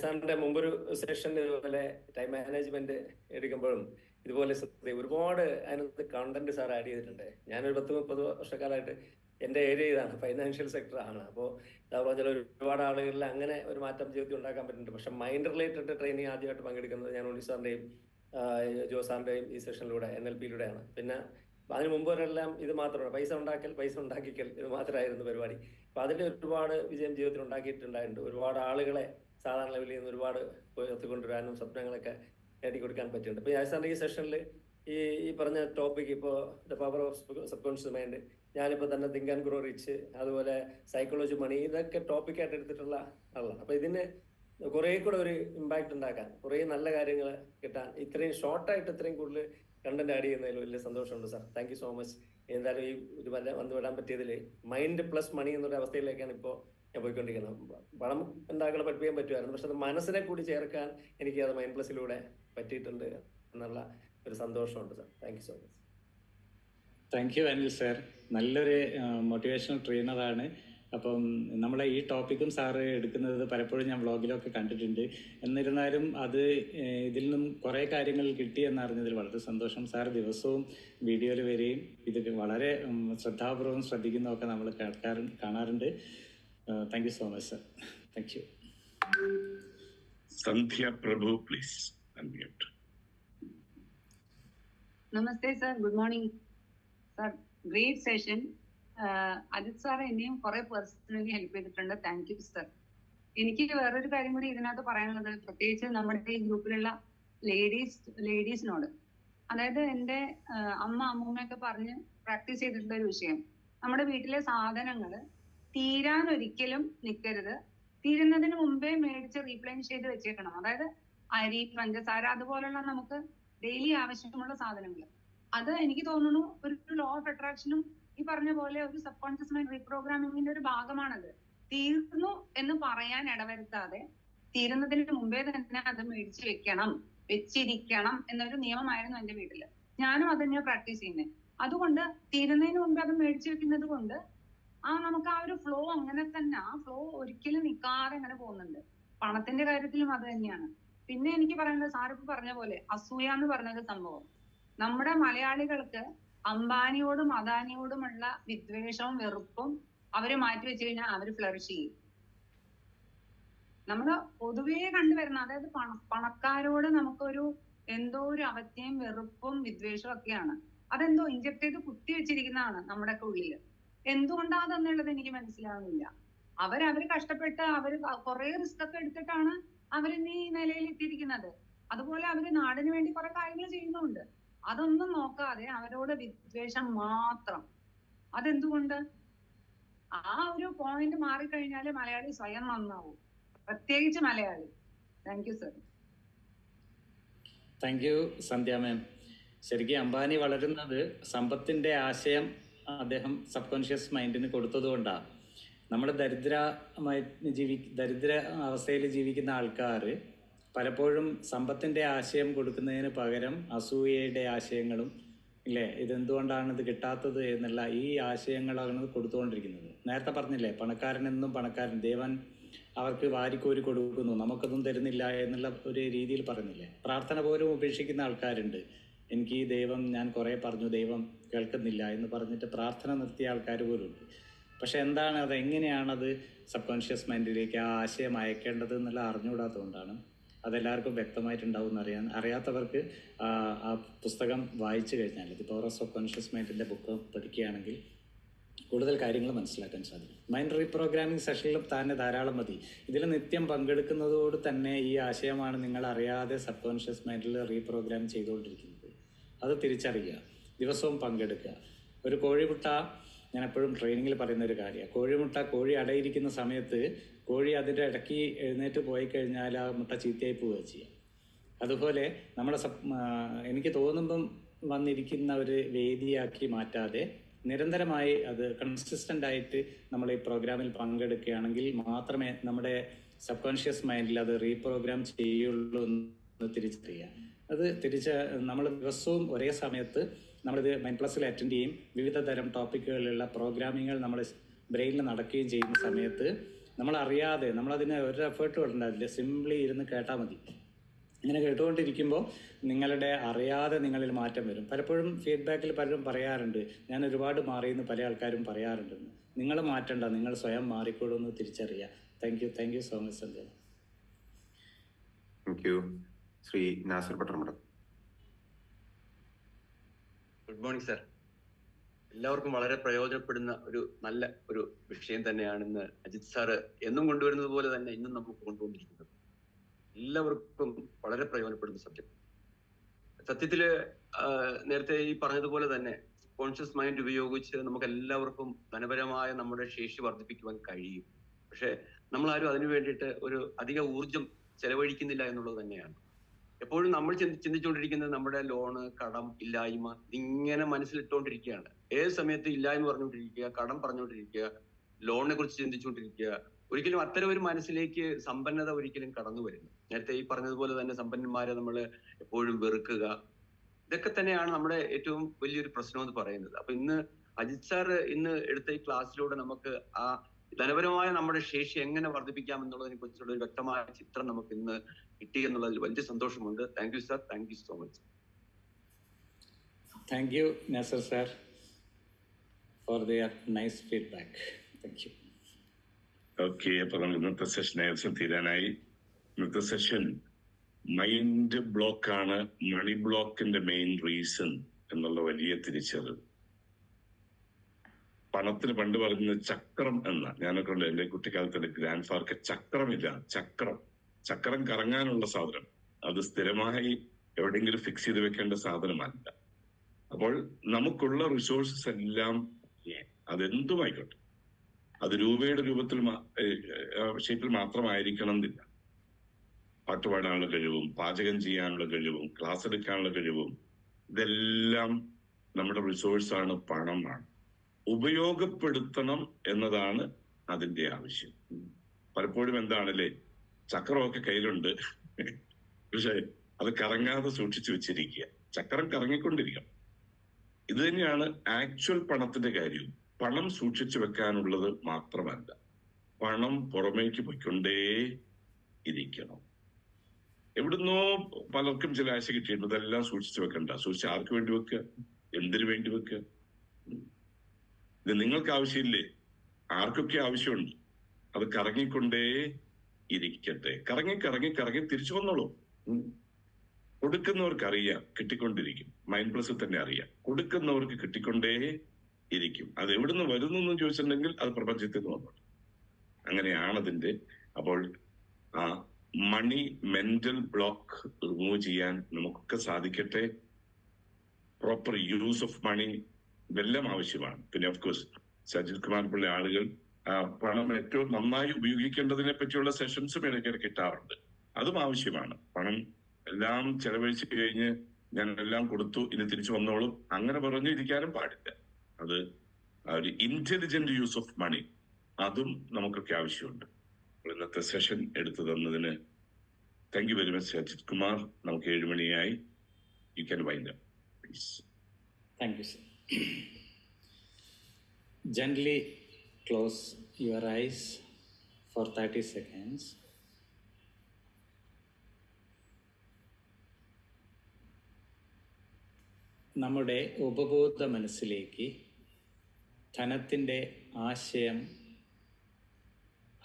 സാറിന്റെ മുമ്പൊരു സെഷൻ ഇതുപോലെ ടൈം മാനേജ്മെന്റ് എടുക്കുമ്പോഴും ഇതുപോലെ ഒരുപാട് അതിനകത്ത് കണ്ടന്റ് സാർ ആഡ് ചെയ്തിട്ടുണ്ട്. ഞാനൊരു 10-30 വർഷക്കാലമായിട്ട് എൻ്റെ ഏരിയ ഇതാണ്, ഫൈനാൻഷ്യൽ സെക്ടർ ആണ്. അപ്പോൾ പറഞ്ഞാൽ ഒരുപാട് ആളുകളിൽ അങ്ങനെ ഒരു മാറ്റം ജീവിതത്തിൽ ഉണ്ടാക്കാൻ പറ്റുന്നുണ്ട്. പക്ഷെ മൈൻഡ് റിലേറ്റഡ് ട്രെയിനിങ് ആദ്യമായിട്ട് പങ്കെടുക്കുന്നത് ഞാൻ ഉണ്ണി സാറിന്റെയും ജോ സാറിന്റെയും ഈ സെഷനിലൂടെ NLP-യിലൂടെയാണ്. പിന്നെ അതിന് മുമ്പവരെല്ലാം ഇത് മാത്രമാണ് പൈസ ഉണ്ടാക്കിക്കൽ ഇത് മാത്രമായിരുന്നു പരിപാടി. അപ്പൊ അതിന്റെ ഒരുപാട് വിജയം ജീവിതത്തിൽ ഉണ്ടാക്കിയിട്ടുണ്ടായിട്ടുണ്ട്. ഒരുപാട് ആളുകളെ സാധാരണ ലെവലിൽ നിന്ന് ഒരുപാട് എത്തിക്കൊണ്ടുവരാനും സ്വപ്നങ്ങളൊക്കെ നേടിക്കൊടുക്കാൻ പറ്റിയിട്ടുണ്ട്. ഇപ്പൊ ഞാൻ സാറിന്റെ ഈ സെഷനിൽ ഈ പറഞ്ഞ ടോപ്പിക് ഇപ്പോൾ the power of subconscious mind, ഞാനിപ്പോൾ തന്നെ തിങ്ക് ആൻഡ് ഗ്രോ റിച്ച്, അതുപോലെ സൈക്കോളജി മണി, ഇതൊക്കെ ടോപ്പിക്കായിട്ട് എടുത്തിട്ടുള്ള ആളാണ്. അപ്പൊ ഇതിന് കുറെ കൂടെ ഒരു ഇമ്പാക്ട് ഉണ്ടാക്കാൻ, കുറെ നല്ല കാര്യങ്ങൾ കിട്ടാൻ ഇത്രയും ഷോർട്ടായിട്ട് ഇത്രയും കൂടുതൽ കണ്ടന്റ് ആഡ് ചെയ്യുന്നതിൽ വലിയ സന്തോഷമുണ്ട് sir. Thank you so much. എന്തായാലും ഈ ഒരു വന്നു വിടാൻ പറ്റിയതിൽ മൈൻഡ് പ്ലസ് മണി എന്നൊരു അവസ്ഥയിലേക്കാണ് ഇപ്പോൾ ഞാൻ പോയിക്കൊണ്ടിരിക്കുന്നത്. പണം ഉണ്ടാക്കാൻ പഠിപ്പിക്കാൻ പറ്റുമായിരുന്നു, പക്ഷെ അത് മനസ്സിനെ കൂടി ചേർക്കാൻ എനിക്ക് അത് മൈൻഡ് പ്ലസിലൂടെ പറ്റിയിട്ടുണ്ട് എന്നുള്ള ഒരു സന്തോഷമുണ്ട് sir. Thank you so much. Thank U Anil sir. നല്ലൊരു മോട്ടിവേഷണൽ ട്രെയിനറാണ്. അപ്പം നമ്മളെ ഈ ടോപ്പിക്കും സാറ് എടുക്കുന്നത് പലപ്പോഴും ഞാൻ വ്ളോഗിലൊക്കെ കണ്ടിട്ടുണ്ട്. എന്നിരുന്നാലും അത് ഇതിൽ നിന്നും കുറേ കാര്യങ്ങൾ കിട്ടിയെന്നറിഞ്ഞതിൽ വളരെ സന്തോഷം. സാർ ദിവസവും വീഡിയോയിൽ വരികയും ഇത് വളരെ ശ്രദ്ധാപൂർവം ശ്രദ്ധിക്കുന്നതൊക്കെ നമ്മൾ കാണാറുണ്ട്. Thank you so much sir. Thank you. Sandhya Prabhu please unmute. നമസ്തേ sir, good morning sir. Great session. Ajith sir എന്നെയും കുറെ പേഴ്സണലി ഹെൽപ്പ് ചെയ്തിട്ടുണ്ട്. Thank you sir. എനിക്ക് വേറൊരു കാര്യം കൂടി ഇതിനകത്ത് പറയാനുള്ളത്, പ്രത്യേകിച്ച് നമ്മുടെ ഈ ഗ്രൂപ്പിലുള്ള ലേഡീസിനോട്, അതായത് എൻ്റെ അമ്മൂമ്മയൊക്കെ പറഞ്ഞ് പ്രാക്ടീസ് ചെയ്തിട്ടുള്ള ഒരു വിഷയം, നമ്മുടെ വീട്ടിലെ സാധനങ്ങൾ തീരാൻ ഒരിക്കലും നിൽക്കരുത്. തീരുന്നതിന് മുമ്പേ മേടിച്ച് റീപ്ലേൻ ചെയ്ത് വെച്ചേക്കണം. അതായത് അരി, പഞ്ചസാര, അതുപോലുള്ള നമുക്ക് ഡെയിലി ആവശ്യമുള്ള സാധനങ്ങൾ. അത് എനിക്ക് തോന്നുന്നു ഒരു ലോ ഓഫ് അട്രാക്ഷനും ഈ പറഞ്ഞ പോലെ ഒരു സബ് കോൺഷ്യസ് മൈൻഡ് റീപ്രോഗ്രാമിങ്ങിന്റെ ഒരു ഭാഗമാണത്. തീർന്നു എന്ന് പറയാൻ ഇടവരുത്താതെ തീരുന്നതിന് മുമ്പേ തന്നെ അത് മേടിച്ച് വെച്ചിരിക്കണം എന്നൊരു നിയമമായിരുന്നു എന്റെ വീട്ടില്. ഞാനും അത് തന്നെയാണ് പ്രാക്ടീസ് ചെയ്യുന്നത്. അതുകൊണ്ട് തീരുന്നതിന് മുമ്പ് അത് മേടിച്ചു വെക്കുന്നത് കൊണ്ട് നമുക്ക് ആ ഒരു ഫ്ലോ അങ്ങനെ തന്നെ, ആ ഫ്ലോ ഒരിക്കലും നിൽക്കാതെ അങ്ങനെ പോകുന്നുണ്ട്. പണത്തിന്റെ കാര്യത്തിലും അത് തന്നെയാണ്. പിന്നെ എനിക്ക് പറയുന്നത്, സാറിപ്പ് പറഞ്ഞ പോലെ അസൂയ എന്ന് പറഞ്ഞൊരു സംഭവം, നമ്മുടെ മലയാളികൾക്ക് അംബാനിയോടും അദാനിയോടുമുള്ള വിദ്വേഷവും വെറുപ്പും അവര് മാറ്റി വെച്ച് കഴിഞ്ഞാൽ അവര് ഫ്ലറിഷ് ചെയ്യും. നമ്മള് പൊതുവേ കണ്ടുവരുന്ന, അതായത് പണക്കാരോട് നമുക്കൊരു എന്തോ ഒരു അവജ്ഞയും വെറുപ്പും വിദ്വേഷവും ഒക്കെയാണ്. അതെന്തോ ഇഞ്ചക്ട് ചെയ്ത് കുത്തി വെച്ചിരിക്കുന്നതാണ് നമ്മുടെ ഉള്ളില്. എന്തുകൊണ്ടാണെന്നുള്ളത് എനിക്ക് മനസ്സിലാവുന്നില്ല. അവര് കഷ്ടപ്പെട്ട് അവര് കുറെ റിസ്ക് ഒക്കെ എടുത്തിട്ടാണ് അവരിന്ന് ഈ നിലയിൽ എത്തിയിരിക്കുന്നത്. അതുപോലെ അവര് നാടിന് വേണ്ടി കുറെ കാര്യങ്ങൾ ചെയ്യുന്നുണ്ട്. അതൊന്നും നോക്കാതെ അവരോട് വിദ്വേഷം മാത്രം. അതെന്തുകൊണ്ട്? ആ ഒരു പോയിന്റ് മാറിക്കഴിഞ്ഞാല് മലയാളി സ്വയം നന്നാവും, പ്രത്യേകിച്ച് Malayali. Thank you sir. Thank you Sandhya ma'am. ശരിക്കും അംബാനി വളരുന്നത് സമ്പത്തിന്റെ ആശയം അദ്ദേഹം സബ് കോൺഷ്യസ് മൈൻഡിന് കൊടുത്തതുകൊണ്ടാണ്. നമ്മൾ ദരിദ്ര അവസ്ഥയിൽ ജീവിക്കുന്ന ആൾക്കാർ പലപ്പോഴും സമ്പത്തിന്റെ ആശയം കൊടുക്കുന്നതിന് പകരം അസൂയയുടെ ആശയങ്ങളും, ഇല്ലേ, ഇതെന്തുകൊണ്ടാണ് ഇത് കിട്ടാത്തത് എന്നുള്ള ഈ ആശയങ്ങളാണ് കൊടുത്തുകൊണ്ടിരിക്കുന്നത്. നേരത്തെ പറഞ്ഞില്ലേ, പണക്കാരനെന്നും പണക്കാരൻ, ദേവൻ അവർക്ക് വാരിക്കോരി കൊടുക്കുന്നു, നമുക്കൊന്നും തരുന്നില്ല എന്നുള്ള ഒരു രീതിയിൽ പറഞ്ഞില്ലേ. പ്രാർത്ഥന പോലും ഉപേക്ഷിക്കുന്ന ആൾക്കാരുണ്ട്. എനിക്ക് ഈ ദൈവം, ഞാൻ കുറേ പറഞ്ഞു, ദൈവം കേൾക്കുന്നില്ല എന്ന് പറഞ്ഞിട്ട് പ്രാർത്ഥന നിർത്തിയ ആൾക്കാർ പോലും ഉണ്ട്. പക്ഷെ എന്താണ് അത്, എങ്ങനെയാണത് സബ് കോൺഷ്യസ് മൈൻഡിലേക്ക് ആ ആശയം അയക്കേണ്ടത് എന്നുള്ള അറിഞ്ഞുകൂടാത്തതുകൊണ്ടാണ്. അതെല്ലാവർക്കും വ്യക്തമായിട്ടുണ്ടാവും അറിയാത്തവർക്ക് ആ പുസ്തകം വായിച്ചു കഴിഞ്ഞാൽ, the power of subconscious മൈൻഡിൻ്റെ ബുക്ക് പഠിക്കുകയാണെങ്കിൽ കൂടുതൽ കാര്യങ്ങൾ മനസ്സിലാക്കാൻ സാധിക്കും. മൈൻഡ് റീപ്രോഗ്രാമിംഗ് സെഷനിലും തന്നെ ധാരാളം മതി. ഇതിൽ നിത്യം പങ്കെടുക്കുന്നതോട് തന്നെ ഈ ആശയമാണ് നിങ്ങൾ അറിയാതെ സബ് കോൺഷ്യസ് മൈൻഡിൽ റീപ്രോഗ്രാം ചെയ്തുകൊണ്ടിരിക്കുന്നത്. അത് തിരിച്ചറിയുക, ദിവസവും പങ്കെടുക്കുക. ഒരു കോഴിമുട്ട, ഞാൻ എപ്പോഴും ട്രെയിനിങ്ങിൽ പറയുന്ന ഒരു കാര്യമാണ്, കോഴിമുട്ട കോഴി അടയിരിക്കുന്ന സമയത്ത് കോഴി അതിൻ്റെ ഇടയ്ക്ക് എഴുന്നേറ്റ് പോയി കഴിഞ്ഞാൽ ആ മുട്ട ചീത്തയായി പോവുക ചെയ്യുക. അതുപോലെ നമ്മുടെ എനിക്ക് തോന്നുമ്പം വന്നിരിക്കുന്ന ഒരു വേദിയാക്കി മാറ്റാതെ നിരന്തരമായി അത് കൺസിസ്റ്റൻ്റ് ആയിട്ട് നമ്മൾ ഈ പ്രോഗ്രാമിൽ പങ്കെടുക്കുകയാണെങ്കിൽ മാത്രമേ നമ്മുടെ സബ് കോൺഷ്യസ് മൈൻഡിൽ അത് റീപ്രോഗ്രാം ചെയ്യുള്ളൂ എന്ന് തിരിച്ചറിയുക. അത് നമ്മൾ ദിവസവും ഒരേ സമയത്ത് നമ്മളിത് മൈൻഡ് പ്ലസിൽ അറ്റൻഡ് ചെയ്യും. വിവിധ തരം ടോപ്പിക്കുകളിലുള്ള പ്രോഗ്രാമിങ്ങൾ നമ്മൾ ബ്രെയിനിൽ നടക്കുകയും ചെയ്യുന്ന സമയത്ത് നമ്മളറിയാതെ, നമ്മളതിന് ഒരു എഫേർട്ടും ഉണ്ടാവില്ല, സിംപ്ലി ഇരുന്ന് കേട്ടാൽ മതി. ഇങ്ങനെ കേട്ടുകൊണ്ടിരിക്കുമ്പോൾ നിങ്ങളുടെ അറിയാതെ നിങ്ങളിൽ മാറ്റം വരും. പലപ്പോഴും ഫീഡ്ബാക്കിൽ പലരും പറയാറുണ്ട്, ഞാൻ ഒരുപാട് മാറിയെന്ന് പല ആൾക്കാരും പറയാറുണ്ടെന്ന്. നിങ്ങൾ മാറ്റണ്ട, നിങ്ങൾ സ്വയം മാറിക്കോളൂ എന്ന് തിരിച്ചറിയുക. Thank you so much Sandhya. Thank you. Shri Nasar Pattarmadam. Good morning sir. എല്ലാവർക്കും വളരെ പ്രയോജനപ്പെടുന്ന ഒരു നല്ല ഒരു വിഷയം തന്നെയാണെന്ന് അജിത് സാറ് എന്നും കൊണ്ടുവരുന്നത് പോലെ തന്നെ ഇന്നും നമുക്ക് കൊണ്ടുവന്നിരിക്കുന്നത്. എല്ലാവർക്കും വളരെ പ്രയോജനപ്പെടുന്ന സബ്ജക്ട്. സത്യത്തില് നേരത്തെ ഈ പറഞ്ഞതുപോലെ തന്നെ കോൺഷ്യസ് മൈൻഡ് ഉപയോഗിച്ച് നമുക്ക് എല്ലാവർക്കും ധനപരമായ നമ്മുടെ ശേഷി വർദ്ധിപ്പിക്കുവാൻ കഴിയും. പക്ഷെ നമ്മളാരും അതിനു വേണ്ടിയിട്ട് ഒരു അധിക ഊർജം ചെലവഴിക്കുന്നില്ല എന്നുള്ളത് തന്നെയാണ്. എപ്പോഴും നമ്മൾ ചിന്തിച്ചുകൊണ്ടിരിക്കുന്നത് നമ്മുടെ ലോണ്, കടം, ഇല്ലായ്മ ഇങ്ങനെ മനസ്സിലിട്ടുകൊണ്ടിരിക്കുകയാണ്. ഏത് സമയത്ത് ഇല്ലായ്മ പറഞ്ഞുകൊണ്ടിരിക്കുക, കടം പറഞ്ഞുകൊണ്ടിരിക്കുക, ലോണിനെ കുറിച്ച് ചിന്തിച്ചുകൊണ്ടിരിക്കുക, ഒരിക്കലും അത്തരം ഒരു മനസ്സിലേക്ക് സമ്പന്നത ഒരിക്കലും കടന്നു വരുന്നു. നേരത്തെ ഈ പറഞ്ഞതുപോലെ തന്നെ സമ്പന്നന്മാരെ നമ്മൾ എപ്പോഴും വെറുക്കുക, ഇതൊക്കെ തന്നെയാണ് നമ്മുടെ ഏറ്റവും വലിയൊരു പ്രശ്നം എന്ന് പറയുന്നത്. അപ്പൊ ഇന്ന് അജിത് സാർ ഇന്ന് എടുത്ത ഈ ക്ലാസ്സിലൂടെ നമുക്ക് ആ ധനപരമായ നമ്മുടെ ശേഷി എങ്ങനെ വർദ്ധിപ്പിക്കാം എന്നുള്ളതിനെ കുറിച്ചുള്ള ഒരു വ്യക്തമായ ചിത്രം നമുക്ക് ഇന്ന് കിട്ടി എന്നുള്ളതിൽ വലിയ സന്തോഷമുണ്ട്. Thank you sir, thank you so much. Thank you, Nasser sir, for their nice feedback. Thank you. Okay, അപ്പൊ നമ്മൾ ഇന്നത്തെ സെഷൻ ഏകദേശം തീരാനായി. ഇന്നത്തെ സെഷൻ മൈൻഡ് ബ്ലോക്ക് ആണ് മണി ബ്ലോക്കിന്റെ മെയിൻ റീസൺ എന്നുള്ള വലിയ തിരിച്ചറിവ്. പണത്തിന് പണ്ട് പറയുന്നത് ചക്രം എന്ന, ഞാനൊക്കെ ഉണ്ട് എന്റെ കുട്ടിക്കാലത്ത് എന്റെ ഗ്രാൻഡ് ഫാദർക്ക് ചക്രമില്ല, ചക്രം കറങ്ങാനുള്ള സാധനം, അത് സ്ഥിരമായി എവിടെയെങ്കിലും ഫിക്സ് ചെയ്ത് വെക്കേണ്ട സാധനമല്ല. അപ്പോൾ നമുക്കുള്ള റിസോഴ്സസ് എല്ലാം അതെന്തുമായിക്കോട്ടെ, അത് രൂപയുടെ രൂപത്തിൽ ഷേപ്പിൽ മാത്രമായിരിക്കണം എന്നില്ല. പാട്ടുപാടാനുള്ള കഴിവും പാചകം ചെയ്യാനുള്ള കഴിവും ക്ലാസ് എടുക്കാനുള്ള കഴിവും ഇതെല്ലാം നമ്മുടെ റിസോഴ്സാണ്, പണമാണ്. ഉപയോഗപ്പെടുത്തണം എന്നതാണ് അതിന്റെ ആവശ്യം. പലപ്പോഴും എന്താണല്ലേ, ചക്രമൊക്കെ കയ്യിലുണ്ട്, പക്ഷെ അത് കറങ്ങാതെ സൂക്ഷിച്ചു വെച്ചിരിക്കുക. ചക്രം കറങ്ങിക്കൊണ്ടിരിക്കണം. ഇത് തന്നെയാണ് ആക്ച്വൽ പണത്തിന്റെ കാര്യവും. പണം സൂക്ഷിച്ചു വെക്കാനുള്ളത് മാത്രമല്ല, പണം പുറമേക്ക് പോയിക്കൊണ്ടേ ഇരിക്കണം. എവിടുന്നോ പലർക്കും ചില ആശ കിട്ടിയിട്ടുണ്ട്, ഇതെല്ലാം സൂക്ഷിച്ചു വെക്കണ്ട. സൂക്ഷിച്ച് ആർക്ക് വേണ്ടി വെക്കുക, എന്തിനു വേണ്ടി വെക്കുക? ഇത് നിങ്ങൾക്ക് ആവശ്യമില്ലേ? ആർക്കൊക്കെ ആവശ്യമുണ്ട്. അത് കറങ്ങിക്കൊണ്ടേ ഇരിക്കട്ടെ. കറങ്ങി കറങ്ങി കറങ്ങി തിരിച്ചു വന്നോളൂ. കൊടുക്കുന്നവർക്ക് അറിയാം കിട്ടിക്കൊണ്ടിരിക്കും. മൈൻഡ് പ്ലസ് തന്നെ അറിയാം, കൊടുക്കുന്നവർക്ക് കിട്ടിക്കൊണ്ടേ ഇരിക്കും. അത് എവിടുന്ന് വരുന്നു എന്ന് ചോദിച്ചിട്ടുണ്ടെങ്കിൽ അത് പ്രപഞ്ചത്തിൽ നിന്ന് വന്നു. അങ്ങനെയാണ് അതിന്റെ. അപ്പോൾ ആ മണി മെന്റൽ ബ്ലോക്ക് റിമൂവ് ചെയ്യാൻ നമുക്കൊക്കെ സാധിക്കട്ടെ. പ്രോപ്പർ യൂസ് ഓഫ് മണി ഇതെല്ലാം ആവശ്യമാണ്. പിന്നെ ഓഫ് കോഴ്സ് സജിത് കുമാർ പിള്ള ആളുകൾ പണം ഏറ്റവും നന്നായി ഉപയോഗിക്കേണ്ടതിനെ പറ്റിയുള്ള സെഷൻസും ഇടയ്ക്കിടെ കിട്ടാറുണ്ട്. അതും ആവശ്യമാണ്. പണം എല്ലാം ചെലവഴിച്ച് കഴിഞ്ഞ് ഞാൻ എല്ലാം കൊടുത്തു ഇനി തിരിച്ചു വന്നോളും അങ്ങനെ പറഞ്ഞു ഇരിക്കാനും പാടില്ല. അത് ഒരു ഇന്റലിജന്റ് യൂസ് ഓഫ് മണി, അതും നമുക്കൊക്കെ ആവശ്യമുണ്ട്. ഇന്നത്തെ സെഷൻ എടുത്തു തന്നതിന് thank you very much Ajith Kumar. നമുക്ക് 7 മണിയായി. You can wind up please. Thank you, sir. Gently close your eyes for 30 seconds. നമ്മുടെ ഉപബോധ മനസ്സിലേക്ക് ധനത്തിൻ്റെ ആശയം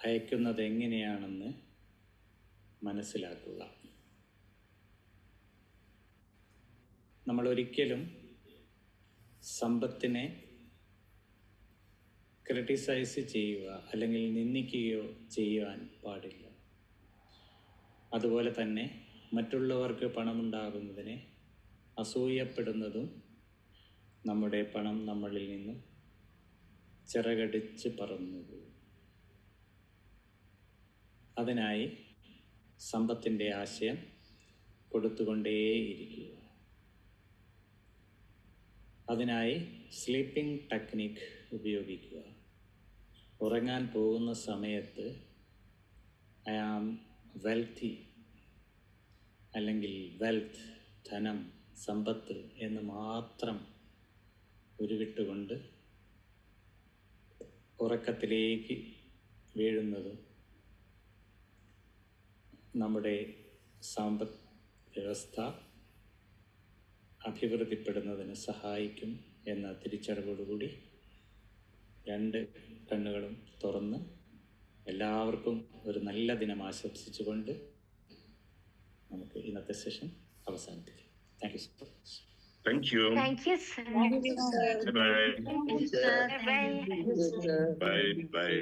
അയക്കുന്നത് എങ്ങനെയാണെന്ന് മനസ്സിലാക്കുക. നമ്മൾ ഒരിക്കലും സമ്പത്തിനെ ക്രിട്ടിസൈസ് ചെയ്യുക അല്ലെങ്കിൽ നിന്ദിക്കുകയോ ചെയ്യുവാൻ പാടില്ല. അതുപോലെ തന്നെ മറ്റുള്ളവർക്ക് പണമുണ്ടാകുന്നതിനെ അസൂയപ്പെടുന്നതും നമ്മുടെ പണം നമ്മളിൽ നിന്നും ചിറകടിച്ച് പറന്നു പോകും. അതിനായി സമ്പത്തിൻ്റെ ആശയം കൊടുത്തുകൊണ്ടേയിരിക്കുക. അതിനായി സ്ലീപ്പിംഗ് ടെക്നിക് ഉപയോഗിക്കുക. ഉറങ്ങാൻ പോകുന്ന സമയത്ത് ഐ ആം വെൽത്തി അല്ലെങ്കിൽ വെൽത്ത്, ധനം, സമ്പത്ത് എന്ന് മാത്രം ഉരുവിട്ടുകൊണ്ട് ഉറക്കത്തിലേക്ക് വീഴുന്നതും നമ്മുടെ സമ്പദ് വ്യവസ്ഥ അഭിവൃദ്ധിപ്പെടുന്നതിന് സഹായിക്കും എന്ന തിരിച്ചറിവോടുകൂടി 2 കണ്ണുകളും തുറന്ന് എല്ലാവർക്കും ഒരു നല്ല ദിനം ആശംസിച്ചുകൊണ്ട് നമുക്ക് ഇന്നത്തെ സെഷൻ അവസാനിപ്പിക്കാം. Thank you so much. Thank you. Thank you, sir. Bye. Thank you, sir. Bye. Bye. Bye.